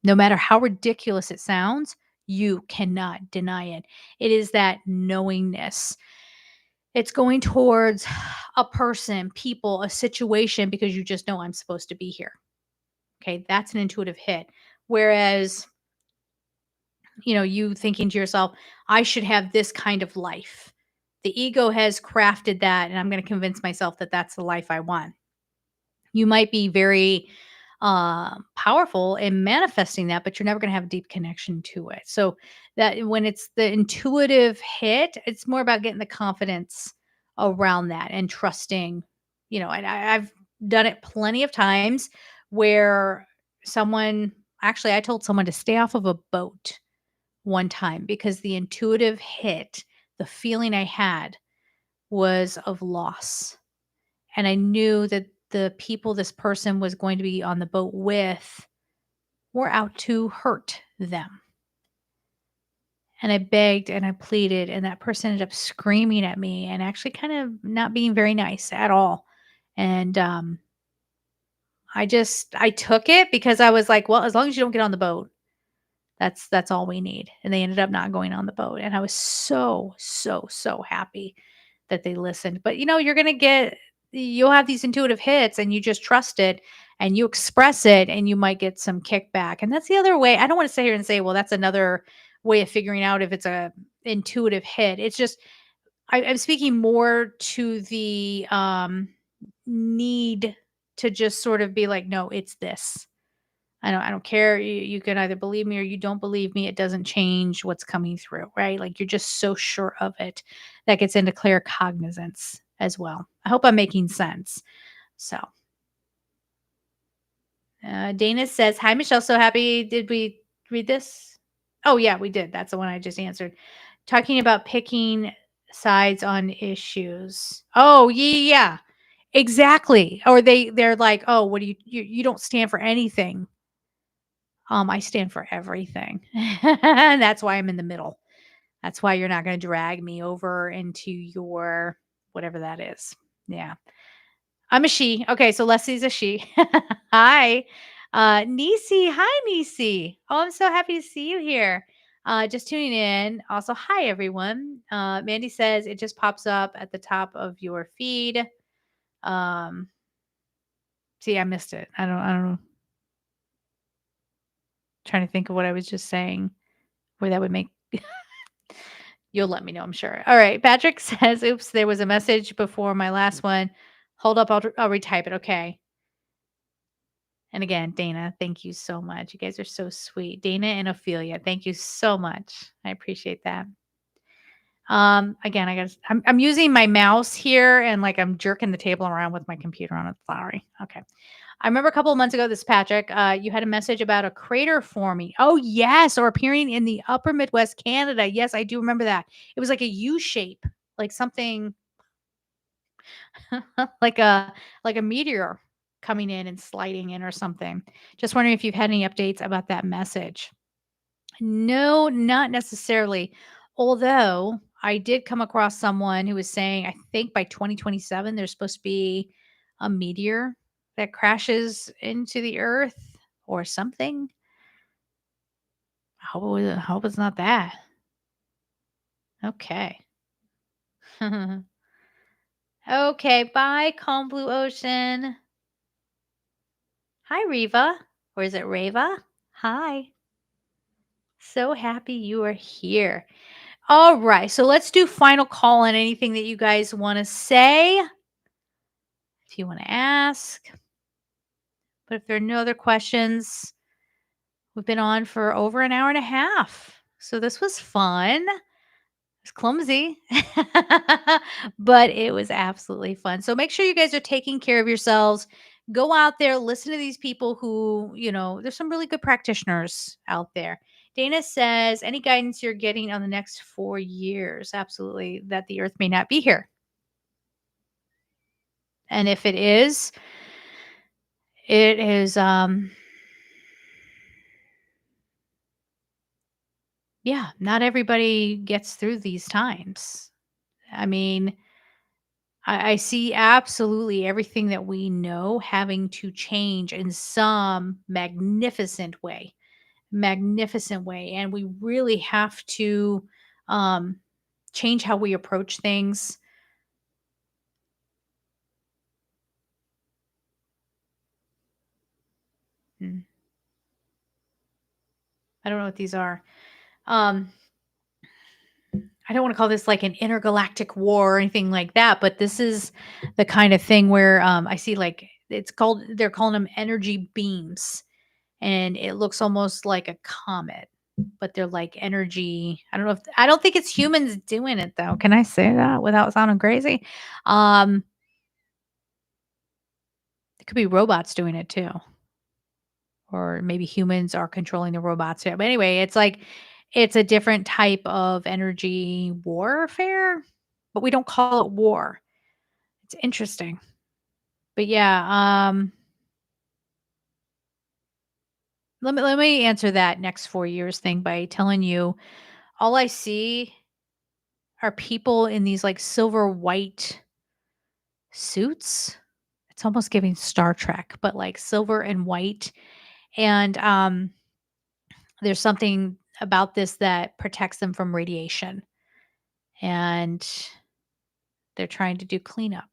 No matter how ridiculous it sounds, you cannot deny it. It is that knowingness. It's going towards a person, people, a situation because you just know I'm supposed to be here. Okay, that's an intuitive hit. Whereas, you thinking to yourself, I should have this kind of life. The ego has crafted that, and I'm going to convince myself that that's the life I want. You might be very powerful in manifesting that, but you're never going to have a deep connection to it. So that when it's the intuitive hit, it's more about getting the confidence around that and trusting, and I've done it plenty of times where I told someone to stay off of a boat one time because the intuitive hit, the feeling I had was of loss. And I knew that the people this person was going to be on the boat with were out to hurt them. And I begged and I pleaded, and that person ended up screaming at me and actually kind of not being very nice at all. And I took it because I was like, well, as long as you don't get on the boat, that's all we need. And they ended up not going on the boat. And I was so, so, so happy that they listened. But you'll have these intuitive hits and you just trust it and you express it and you might get some kickback. And that's the other way. I don't want to sit here and say, well, that's another way of figuring out if it's a intuitive hit. It's just I'm speaking more to the need to just sort of be like, no, it's this. I don't care. You can either believe me or you don't believe me. It doesn't change what's coming through, right? Like you're just so sure of it. That gets into clear cognizance as well. I hope I'm making sense. So, Dana says, "Hi, Michelle. So happy. Did we read this? Oh yeah, we did. That's the one I just answered. Talking about picking sides on issues. Oh yeah, exactly. Or they're like, oh, what do you don't stand for anything. I stand for everything. And that's why I'm in the middle. That's why you're not going to drag me over into your whatever that is. Yeah. I'm a she. Okay, so Leslie's a she. Hi. Nisi. Hi, Nisi. Oh, I'm so happy to see you here. Just tuning in. Also, hi everyone. Mandy says it just pops up at the top of your feed. Um, see, I missed it. I don't know. Trying to think of what I was just saying where that would make you'll let me know, I'm sure. All right. Patrick says, oops, there was a message before my last one. Hold up. I'll retype it. Okay. And again, Dana, thank you so much. You guys are so sweet. Dana and Ophelia, thank you so much. I appreciate that. Again, I'm using my mouse here and like I'm jerking the table around with my computer on it. Sorry. Okay. I remember a couple of months ago, this Patrick, you had a message about a crater forming. Oh, yes, or appearing in the upper Midwest, Canada. Yes, I do remember that. It was like a U shape, like something like a meteor coming in and sliding in or something. Just wondering if you've had any updates about that message. No, not necessarily. Although I did come across someone who was saying, I think by 2027, there's supposed to be a meteor that crashes into the earth or something. I hope it's not that. Okay. Okay. Bye, Calm Blue Ocean. Hi, Reva. Or is it Reva? Hi. So happy you are here. All right. So let's do final call on anything that you guys want to say. If you want to ask. But if there are no other questions, we've been on for over an hour and a half. So this was fun. It's clumsy, but it was absolutely fun. So make sure you guys are taking care of yourselves. Go out there, listen to these people who, there's some really good practitioners out there. Dana says, any guidance you're getting on the next 4 years? Absolutely, that the earth may not be here. And if it is, yeah, not everybody gets through these times. I mean, I see absolutely everything that we know having to change in some magnificent way. magnificent way. And we really have to um, change how we approach things. Mm, I don't know what these are. Um, I don't want to call this like an intergalactic war or anything like that, but this is the kind of thing where I see like they're calling them energy beams, and it looks almost like a comet, but they're like energy. I don't think it's humans doing it though. Can I say that without sounding crazy? Um, it could be robots doing it too, or maybe humans are controlling the robots. Yeah, but anyway, it's like it's a different type of energy warfare, but we don't call it war. It's interesting. But yeah, let me answer that next 4 years thing by telling you all I see are people in these like silver white suits. It's almost giving Star Trek, but like silver and white. And there's something about this that protects them from radiation. And they're trying to do cleanup.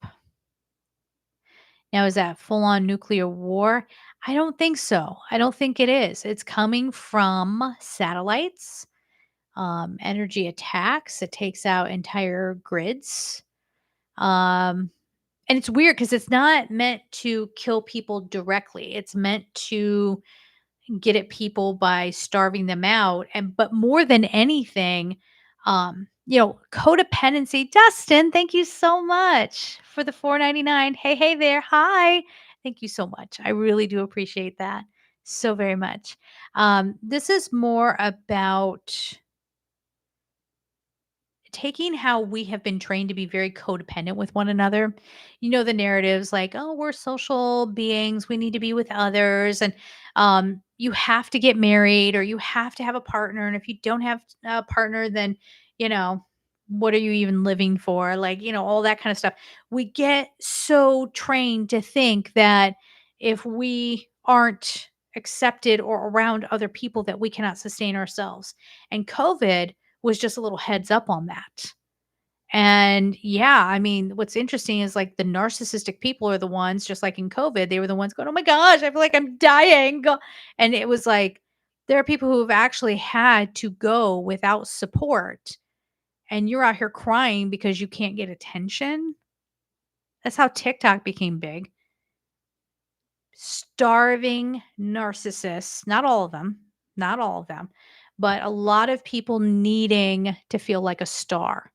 Now, is that full on nuclear war? I don't think so. I don't think it is. It's coming from satellites, energy attacks. It takes out entire grids. Um, and it's weird because it's not meant to kill people directly. It's meant to get at people by starving them out. And but more than anything, codependency. Dustin, thank you so much for the 4.99. Hey, hey there. Hi. Thank you so much. I really do appreciate that so very much. This is more about taking how we have been trained to be very codependent with one another. You know, the narratives like, oh, we're social beings, we need to be with others, and you have to get married or you have to have a partner. And if you don't have a partner, then, you know, what are you even living for? Like, all that kind of stuff. We get so trained to think that if we aren't accepted or around other people, that we cannot sustain ourselves. And COVID was just a little heads up on that. And yeah, I mean, what's interesting is like the narcissistic people are the ones, just like in COVID, they were the ones going, oh my gosh, I feel like I'm dying. And it was like, there are people who have actually had to go without support, and you're out here crying because you can't get attention. That's how TikTok became big. Starving narcissists, not all of them, not all of them, but a lot of people needing to feel like a star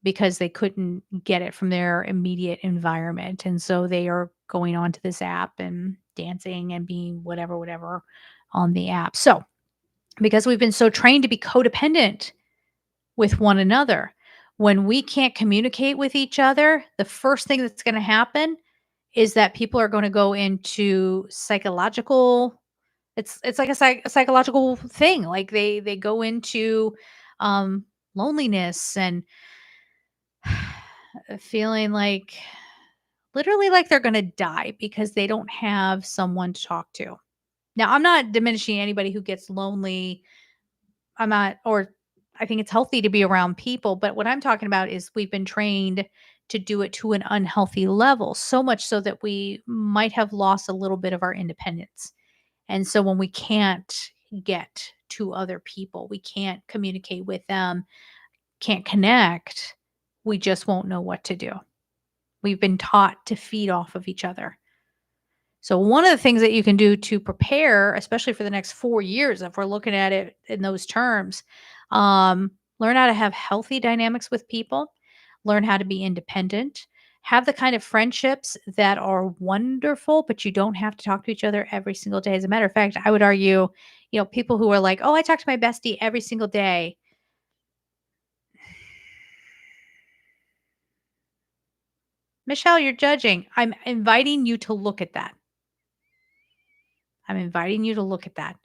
because they couldn't get it from their immediate environment. And so they are going onto this app and dancing and being whatever, whatever on the app. So, because we've been so trained to be codependent with one another, when we can't communicate with each other, the first thing that's going to happen is that people are going to go into psychological. It's like a psychological thing. Like they go into loneliness and feeling like literally like they're gonna die because they don't have someone to talk to. Now, I'm not diminishing anybody who gets lonely. I'm not, or I think it's healthy to be around people, but what I'm talking about is we've been trained to do it to an unhealthy level, so much so that we might have lost a little bit of our independence. And so when we can't get to other people, we can't communicate with them, can't connect, we just won't know what to do. We've been taught to feed off of each other. So, one of the things that you can do to prepare, especially for the next 4 years, if we're looking at it in those terms, learn how to have healthy dynamics with people, learn how to be independent, have the kind of friendships that are wonderful, but you don't have to talk to each other every single day. As a matter of fact, I would argue, people who are like, oh, I talk to my bestie every single day. Michelle, you're judging. I'm inviting you to look at that. I'm inviting you to look at that,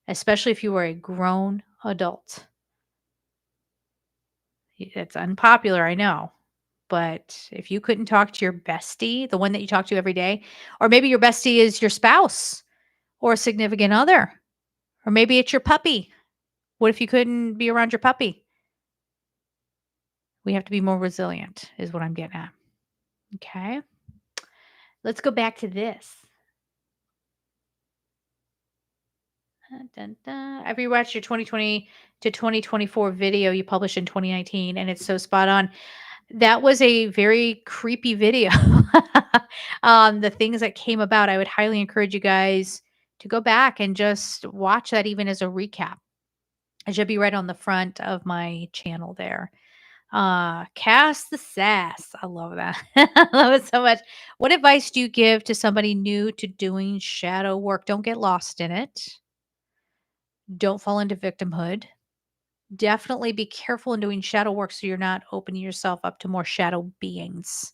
especially if you are a grown adult. It's unpopular, I know. But if you couldn't talk to your bestie, the one that you talk to every day, or maybe your bestie is your spouse or a significant other, Or maybe it's your puppy. What if you couldn't be around your puppy? We have to be more resilient, is what I'm getting at. Okay. Let's go back to this. Dun, dun, dun. I rewatched your 2020 to 2024 video you published in 2019, and it's so spot on. That was a very creepy video. The things that came about, I would highly encourage you guys to go back and just watch that even as a recap. It should be right on the front of my channel there. Cast the sass. I love that. I love it so much. What advice do you give to somebody new to doing shadow work? Don't get lost in it. Don't fall into victimhood. Definitely be careful in doing shadow work so you're not opening yourself up to more shadow beings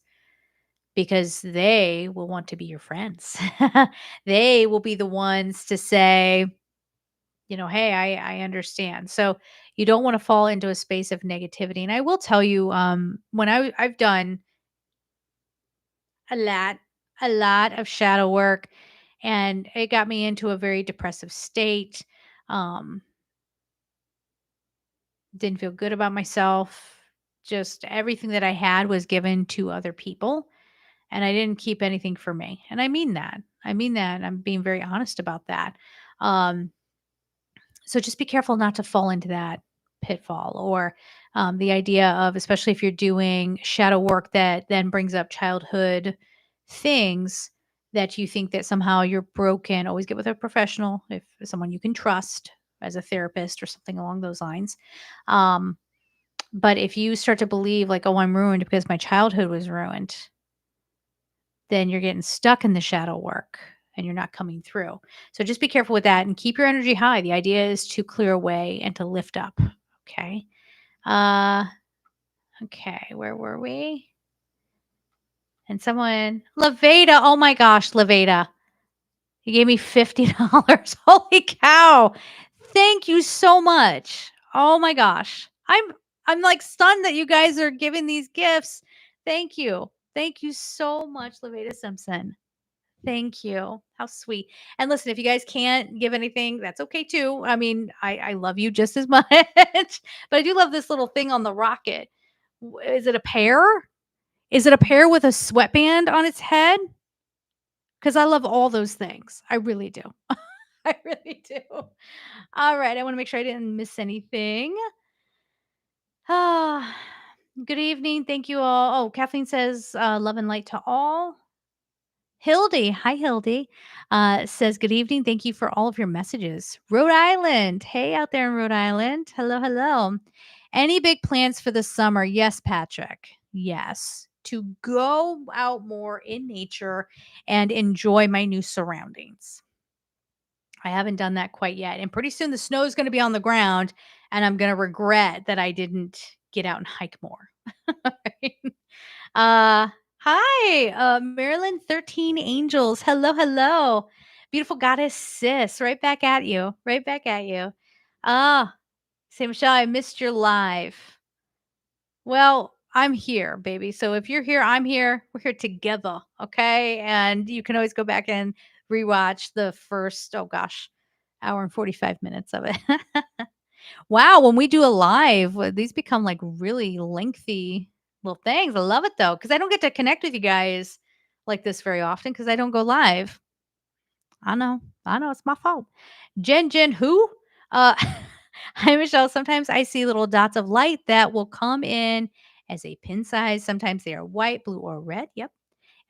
because they will want to be your friends. They will be the ones to say, hey, I understand. So you don't want to fall into a space of negativity. And I will tell you, when I've done a lot, a lot of shadow work, and it got me into a very depressive state. Um, didn't feel good about myself. Just everything that I had was given to other people, and I didn't keep anything for me. And I mean that. I mean that. And I'm being very honest about that. Um, so just be careful not to fall into that pitfall or the idea of, especially if you're doing shadow work that then brings up childhood things that you think that somehow you're broken. Always get with a professional, if someone you can trust as a therapist or something along those lines. Um, but if you start to believe like, oh, I'm ruined because my childhood was ruined, then you're getting stuck in the shadow work and you're not coming through. So just be careful with that and keep your energy high. The idea is to clear away and to lift up. Okay. Uh okay, where were we? And someone Laveda. Oh my gosh, Laveda. You gave me $50. Holy cow. Thank you so much. Oh my gosh. I'm like stunned that you guys are giving these gifts. Thank you. Thank you so much, Laveda Simpson. Thank you. How sweet. And listen, if you guys can't give anything, that's okay too. I mean, I love you just as much, but I do love this little thing on the rocket. Is it a pear? Is it a pear with a sweatband on its head? Because I love all those things. I really do. I really do. All right. I want to make sure I didn't miss anything. Ah, good evening. Thank you all. Oh, Kathleen says, love and light to all. Hildy, hi Hildy, says, good evening. Thank you for all of your messages. Rhode Island. Hey, out there in Rhode Island. Hello, hello. Any big plans for the summer? Yes, Patrick. Yes. To go out more in nature and enjoy my new surroundings. I haven't done that quite yet. And pretty soon the snow is going to be on the ground and I'm going to regret that I didn't get out and hike more. Right? Hi, Maryland 13 Angels. Hello, hello. Beautiful goddess sis. Right back at you. Right back at you. Ah, say Michelle, I missed your live. Well, I'm here, baby. So if you're here, I'm here. We're here together. Okay. And you can always go back and rewatch the first, oh gosh, hour and 45 minutes of it. Wow, when we do a live, these become like really lengthy little things. I love it though, because I don't get to connect with you guys like this very often because I don't go live. I know, it's my fault. Jen, who? Uh, hi, Michelle. Sometimes I see little dots of light that will come in as a pin size. Sometimes they are white, blue, or red. Yep.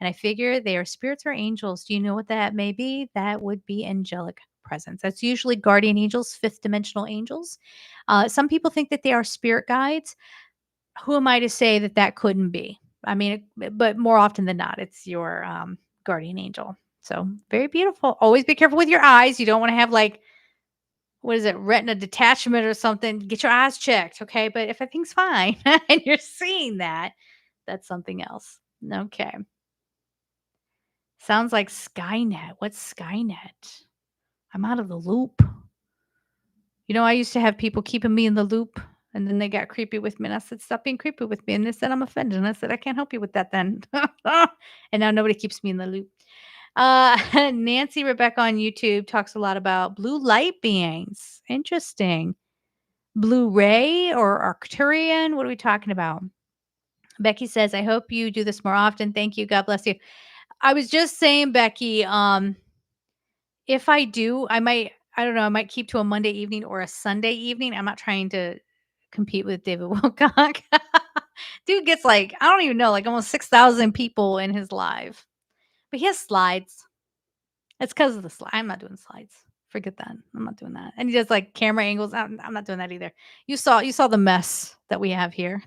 And I figure they are spirits or angels. Do you know what that may be? That would be angelic presence. That's usually guardian angels, fifth dimensional angels. Some people think that they are spirit guides. Who am I to say that that couldn't be? I mean, but more often than not, it's your guardian angel. So very beautiful. Always be careful with your eyes. You don't want to have like, what is it, retina detachment or something. Get your eyes checked. Okay. But if everything's fine and you're seeing that, that's something else. Okay. Sounds like Skynet. What's Skynet? I'm out of the loop. I used to have people keeping me in the loop and then they got creepy with me. And I said, stop being creepy with me. And they said, I'm offended. And I said, I can't help you with that then. And now nobody keeps me in the loop. Nancy Rebecca on YouTube talks a lot about blue light beings. Interesting. Blue ray or Arcturian? What are we talking about? Becky says, I hope you do this more often. Thank you. God bless you. I was just saying, Becky, if I do, I don't know, I might keep to a Monday evening or a Sunday evening. I'm not trying to compete with David Wilcock. Dude gets like, I don't even know, like almost 6,000 people in his live. But he has slides. It's because of the slide. I'm not doing slides. Forget that. I'm not doing that. And he does like camera angles. I'm not doing that either. You saw the mess that we have here.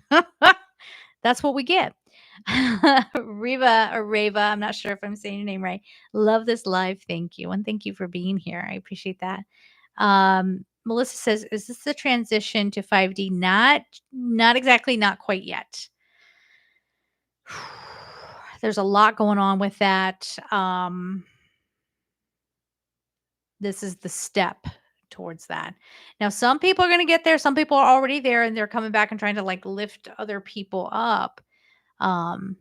That's what we get. Riva or Rava, I'm not sure if I'm saying your name right. Love this live. Thank you. And thank you for being here. I appreciate that. Melissa says, is this the transition to 5D? Not exactly, not quite yet. There's a lot going on with that. This is the step towards that. Now, some people are going to get there. Some people are already there and they're coming back and trying to like lift other people up. Um,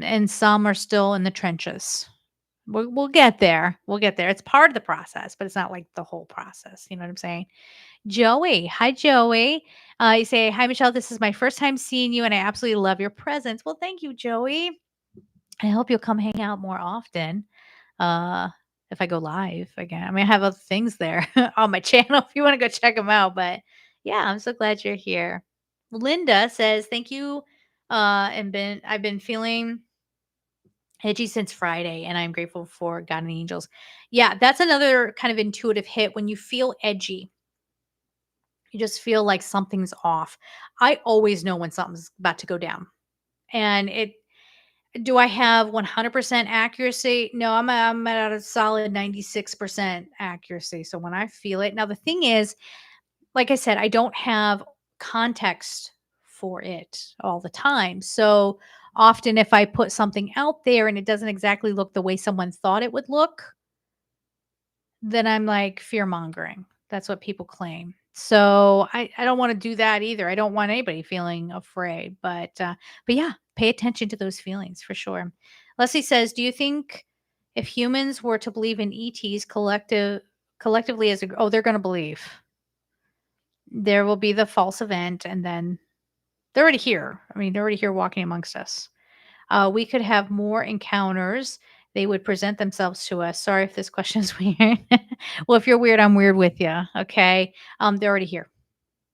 and some are still in the trenches. We'll get there. We'll get there. It's part of the process, but it's not like the whole process. You know what I'm saying? Joey. Hi, Joey. You say, hi, Michelle. This is my first time seeing you, and I absolutely love your presence. Well, thank you, Joey. I hope you'll come hang out more often. Uh, if I go live again, I mean, I have other things there on my channel if you want to go check them out. But yeah, I'm so glad you're here. Linda says, thank you. I've been feeling edgy since Friday, and I'm grateful for God and angels. Yeah, that's another kind of intuitive hit when you feel edgy. You just feel like something's off. I always know when something's about to go down. And it do I have 100% accuracy? No, I'm at a solid 96% accuracy. So when I feel it, now the thing is, like I said, I don't have context for it all the time. So often if I put something out there and it doesn't exactly look the way someone thought it would look, then I'm like fear mongering. That's what people claim. So I don't want to do that either. I don't want anybody feeling afraid. But yeah, pay attention to those feelings for sure. Leslie says, do you think if humans were to believe in ETs collectively as a they're going to believe there will be the false event, and then they're already here. I mean, they're already here walking amongst us. We could have more encounters. They would present themselves to us. Sorry if this question is weird. Well, if you're weird, I'm weird with you. Okay. They're already here.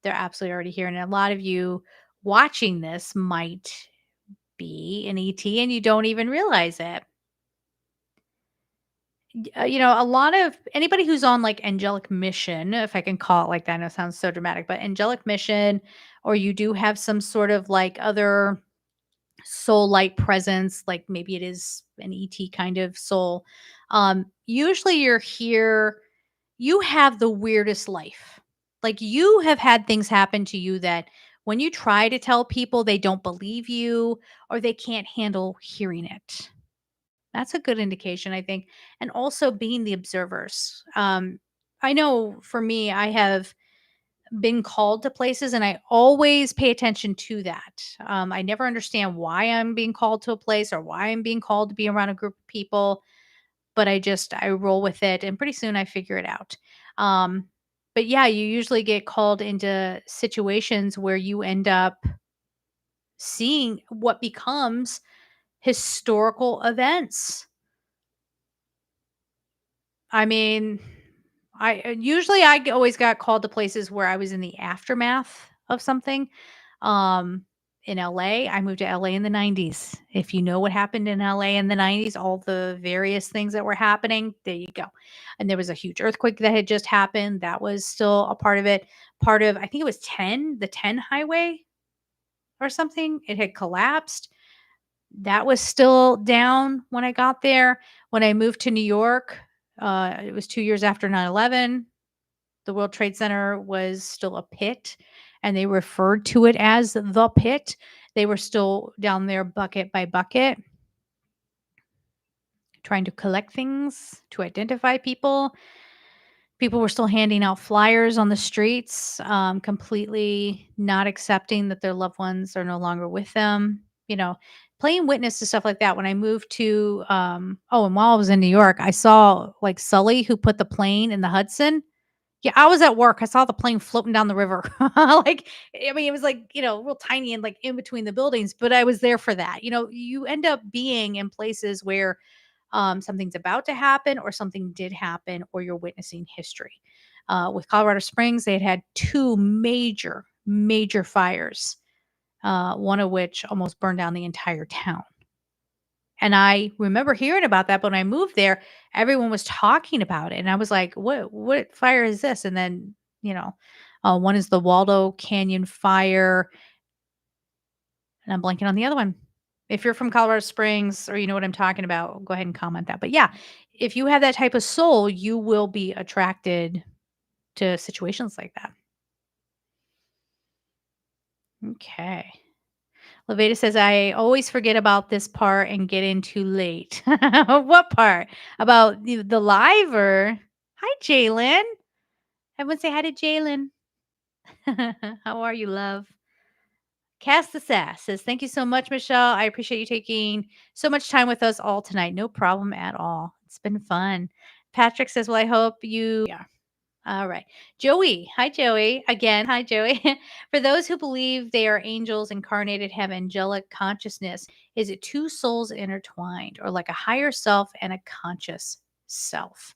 They're absolutely already here. And a lot of you watching this might be an ET and you don't even realize it. A lot of anybody who's on like angelic mission, if I can call it like that, I know it sounds so dramatic, but angelic mission, or you do have some sort of like other soul light presence, like maybe it is an ET kind of soul. Usually you're here, you have the weirdest life. Like you have had things happen to you that when you try to tell people, they don't believe you or they can't handle hearing it. That's a good indication, I think. And also being the observers. I know for me, I have been called to places and I always pay attention to that. I never understand why I'm being called to a place or why I'm being called to be around a group of people, but I roll with it and pretty soon I figure it out. Um, but yeah, you usually get called into situations where you end up seeing what becomes historical events. I mean, I always got called to places where I was in the aftermath of something. Um, in LA, I moved to LA in the 90s. If you know what happened in LA in the 90s, all the various things that were happening, there you go. And there was a huge earthquake that had just happened. That was still a part of it. Part of, I think it was the 10 highway or something. It had collapsed. That was still down when I got there. When I moved to New York, it was 2 years after 9/11. The World Trade Center was still a pit, and they referred to it as the pit. They were still down there bucket by bucket, trying to collect things, to identify people. People were still handing out flyers on the streets, completely not accepting that their loved ones are no longer with them. You know, playing witness to stuff like that when I moved to, oh, and while I was in New York, I saw, like, Sully, who put the plane in the Hudson. Yeah, I was at work. I saw the plane floating down the river. Like, I mean, it was like, real tiny and like in between the buildings, but I was there for that. You end up being in places where something's about to happen or something did happen or you're witnessing history. With Colorado Springs, they had two major, major fires, one of which almost burned down the entire town. And I remember hearing about that, but when I moved there, everyone was talking about it, and I was like, "What fire is this?" And then, one is the Waldo Canyon fire, and I'm blanking on the other one. If you're from Colorado Springs or you know what I'm talking about, go ahead and comment that. But yeah, if you have that type of soul, you will be attracted to situations like that. Okay. Levita says, I always forget about this part and get in too late. What part? About the live or? Hi, Jalen. Everyone say hi to Jalen. How are you, love? Cast the Sass says, thank you so much, Michelle. I appreciate you taking so much time with us all tonight. No problem at all. It's been fun. Patrick says, well, I hope you. Yeah. All right. Joey. Hi, Joey. Again, hi, Joey. For those who believe they are angels incarnated, have angelic consciousness, is it two souls intertwined or like a higher self and a conscious self?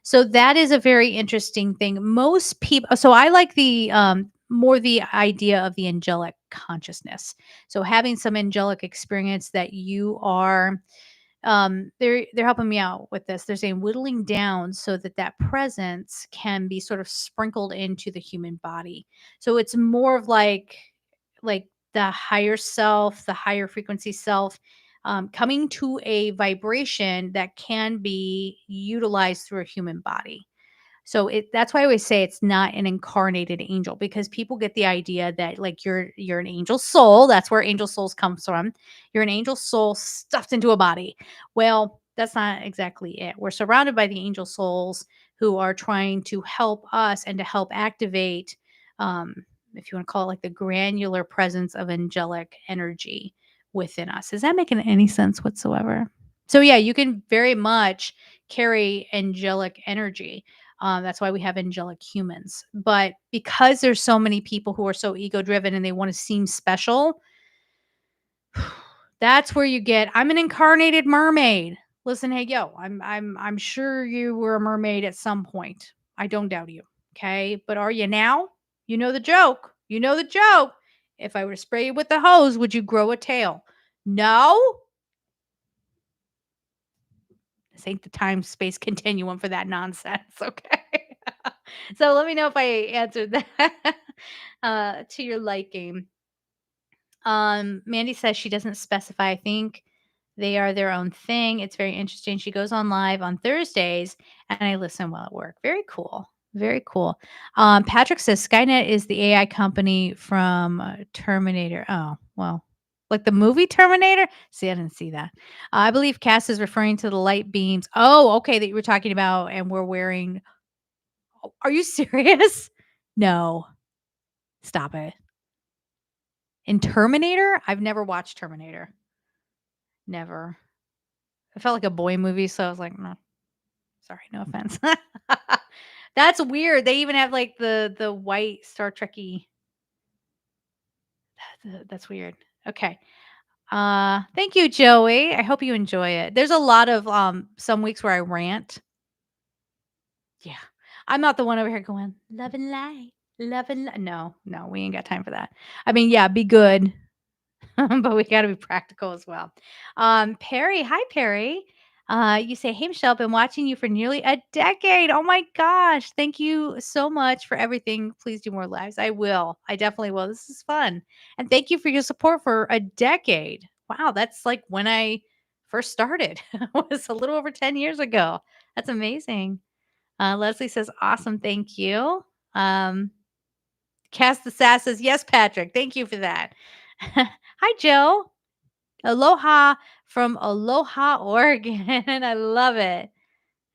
So that is a very interesting thing. Most people, so I like the more the idea of the angelic consciousness. So having some angelic experience that you are they're helping me out with this. They're saying whittling down so that that presence can be sort of sprinkled into the human body. So it's more of like the higher self, the higher frequency self, coming to a vibration that can be utilized through a human body. So that's why I always say it's not an incarnated angel, because people get the idea that like you're an angel soul. That's where angel souls comes from. You're an angel soul stuffed into a body. Well, that's not exactly it. We're surrounded by the angel souls who are trying to help us and to help activate, if you want to call it like the granular presence of angelic energy within us. Is that making any sense whatsoever? So yeah, you can very much carry angelic energy. That's why we have angelic humans. But because there's so many people who are so ego driven and they want to seem special, that's where you get, I'm an incarnated mermaid. Listen, hey, yo, I'm sure you were a mermaid at some point. I don't doubt you. Okay. But are you now? You know the joke. You know the joke. If I were to spray you with the hose, would you grow a tail? No. This ain't the time space continuum for that nonsense. Okay. So let me know if I answered that to your liking. Mandy says she doesn't specify. I think they are their own thing. It's very interesting. She goes on live on Thursdays and I listen while at work. Very cool. Very cool. Patrick says Skynet is the AI company from Terminator. Oh, well, like the movie Terminator. See, I didn't see that. I believe Cass is referring to the light beams. Oh, okay, that you were talking about, and we're wearing. Oh, are you serious? No, stop it. In Terminator? I've never watched Terminator. Never. It felt like a boy movie, so I was like, "No, sorry, no offense." That's weird. They even have, like, the white Star Trek-y. That's weird. Okay. Thank you, Joey. I hope you enjoy it. There's a lot of, some weeks where I rant. Yeah. I'm not the one over here going, "Love and light, love and li" No, no, we ain't got time for that. I mean, yeah, be good. But we gotta be practical as well. Perry, hi Perry. You say, "Hey Michelle, been watching you for nearly a decade. Oh my gosh, thank you so much for everything. Please do more lives." I will. I definitely will. This is fun, and thank you for your support for a decade. Wow, that's like when I first started. It was a little over 10 years ago. That's amazing. Leslie says, "Awesome, thank you." Um, Cast the Sass says, "Yes, Patrick. Thank you for that." Hi, Joe. Aloha from Aloha, Oregon. I love it.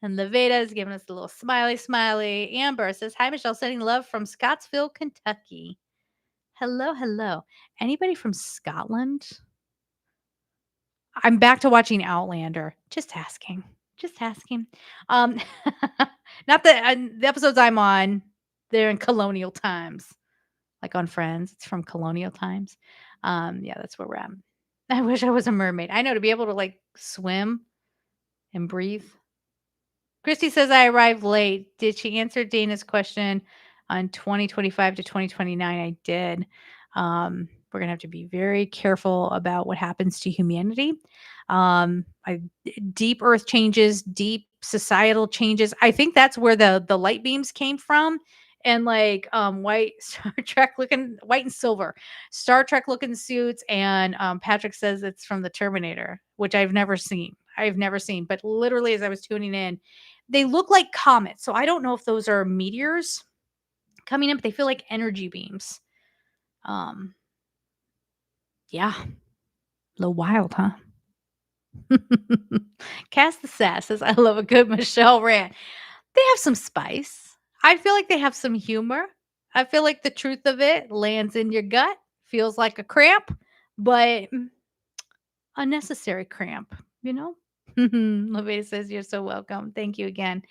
And Leveda is giving us a little smiley, smiley. Amber says, "Hi, Michelle. Sending love from Scottsville, Kentucky." Hello, hello. Anybody from Scotland? I'm back to watching Outlander. Just asking. Just asking. Um, not the episodes I'm on, they're in colonial times, like on Friends. It's from colonial times. Yeah, that's where we're at. I wish I was a mermaid. I know to be able to like swim and breathe. Christy says I arrived late. Did she answer Dana's question on 2025 to 2029? I did. We're gonna have to be very careful about what happens to humanity. I deep earth changes, deep societal changes. I think that's where the light beams came from. And like white Star Trek looking white and silver Star Trek looking suits. And Patrick says it's from the Terminator, which I've never seen. I've never seen, but literally as I was tuning in, they look like comets. So I don't know if those are meteors coming in, but they feel like energy beams. Um, yeah, a little wild, huh? Cast the Sass says, I love a good Michelle rant. They have some spice. I feel like they have some humor. I feel like the truth of it lands in your gut, feels like a cramp, but unnecessary cramp, you know? Laveda says, you're so welcome. Thank you again.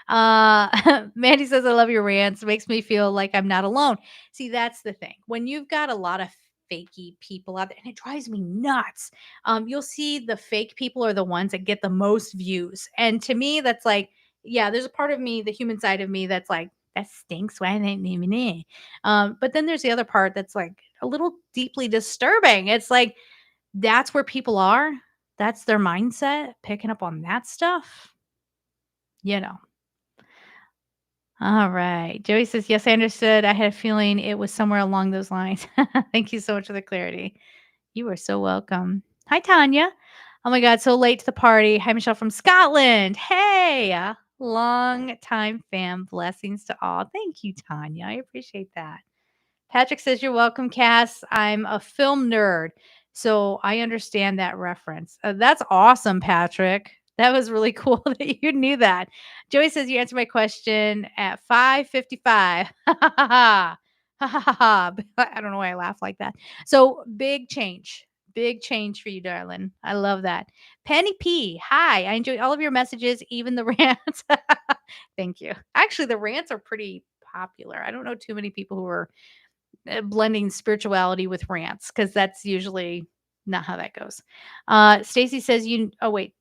Mandy says, I love your rants. It makes me feel like I'm not alone. See, that's the thing. When you've got a lot of fakey people out there, and it drives me nuts, you'll see the fake people are the ones that get the most views. And to me, that's like, yeah, there's a part of me, the human side of me, that's like, that stinks. Why ain't even in? But then there's the other part that's like a little deeply disturbing. It's like, that's where people are. That's their mindset, picking up on that stuff, you know. All right. Joey says, yes, I understood. I had a feeling it was somewhere along those lines. Thank you so much for the clarity. You are so welcome. Hi, Tanya. Oh my God, so late to the party. Hi, Michelle from Scotland. Hey, long time fam. Blessings to all. Thank you, Tanya. I appreciate that. Patrick says, you're welcome, Cass. I'm a film nerd, so I understand that reference. That's awesome, Patrick. That was really cool that you knew that. Joey says, you answered my question at 5:55. Ha ha ha. Ha ha ha ha. I don't know why I laugh like that. So big change. Big change for you, darling. I love that. Penny P. Hi. I enjoy all of your messages, even the rants. Thank you. Actually, the rants are pretty popular. I don't know too many people who are blending spirituality with rants because that's usually not how that goes. Stacy says oh wait.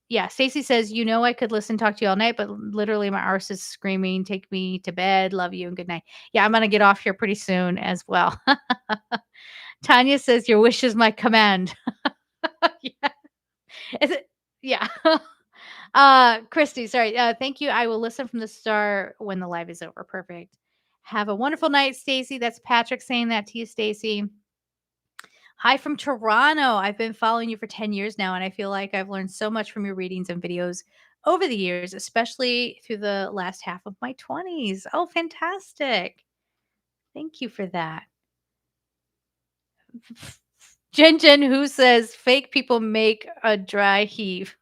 Yeah, Stacy says, I could listen, talk to you all night, but literally my arse is screaming, take me to bed, love you and good night. Yeah, I'm gonna get off here pretty soon as well. Tanya says, your wish is my command. Yeah. Is it? Yeah. Christy, sorry. Thank you. I will listen from the start when the live is over. Perfect. Have a wonderful night, Stacy. That's Patrick saying that to you, Stacy. Hi from Toronto. I've been following you for 10 years now, and I feel like I've learned so much from your readings and videos over the years, especially through the last half of my 20s. Oh, fantastic. Thank you for that. Jen, who says fake people make a dry heave.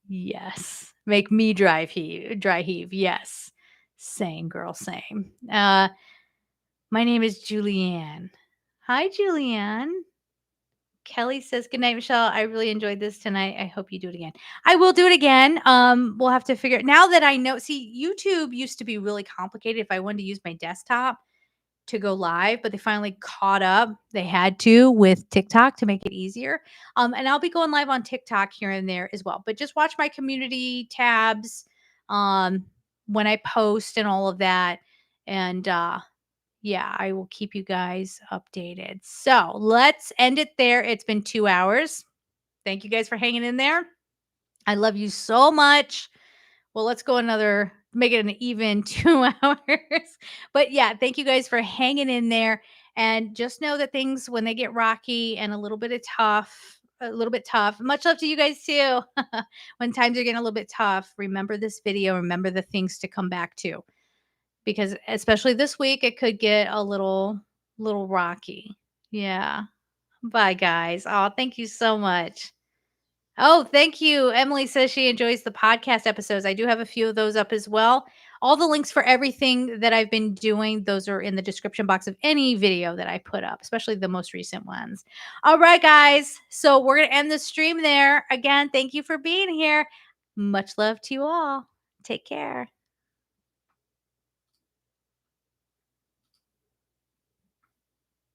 Yes. Make me dry heave. Yes. Same, girl, same. My name is Julianne. Hi, Julianne. Kelly says, good night, Michelle. I really enjoyed this tonight. I hope you do it again. I will do it again. We'll have to figure it now that I know. See, YouTube used to be really complicated if I wanted to use my desktop to go live, but they finally caught up. They had to with TikTok to make it easier. And I'll be going live on TikTok here and there as well. But just watch my community tabs when I post and all of that. And yeah, I will keep you guys updated. So let's end it there. It's been 2 hours. Thank you guys for hanging in there. I love you so much. Well, let's go make it an even 2 hours. But yeah, thank you guys for hanging in there. And just know that things, when they get rocky and a little bit tough, much love to you guys too. When times are getting a little bit tough, remember this video, remember the things to come back to. Because especially this week, it could get a little rocky. Yeah. Bye, guys. Oh, thank you so much. Oh, thank you. Emily says she enjoys the podcast episodes. I do have a few of those up as well. All the links for everything that I've been doing, those are in the description box of any video that I put up, especially the most recent ones. All right, guys. So we're going to end the stream there. Again, thank you for being here. Much love to you all. Take care.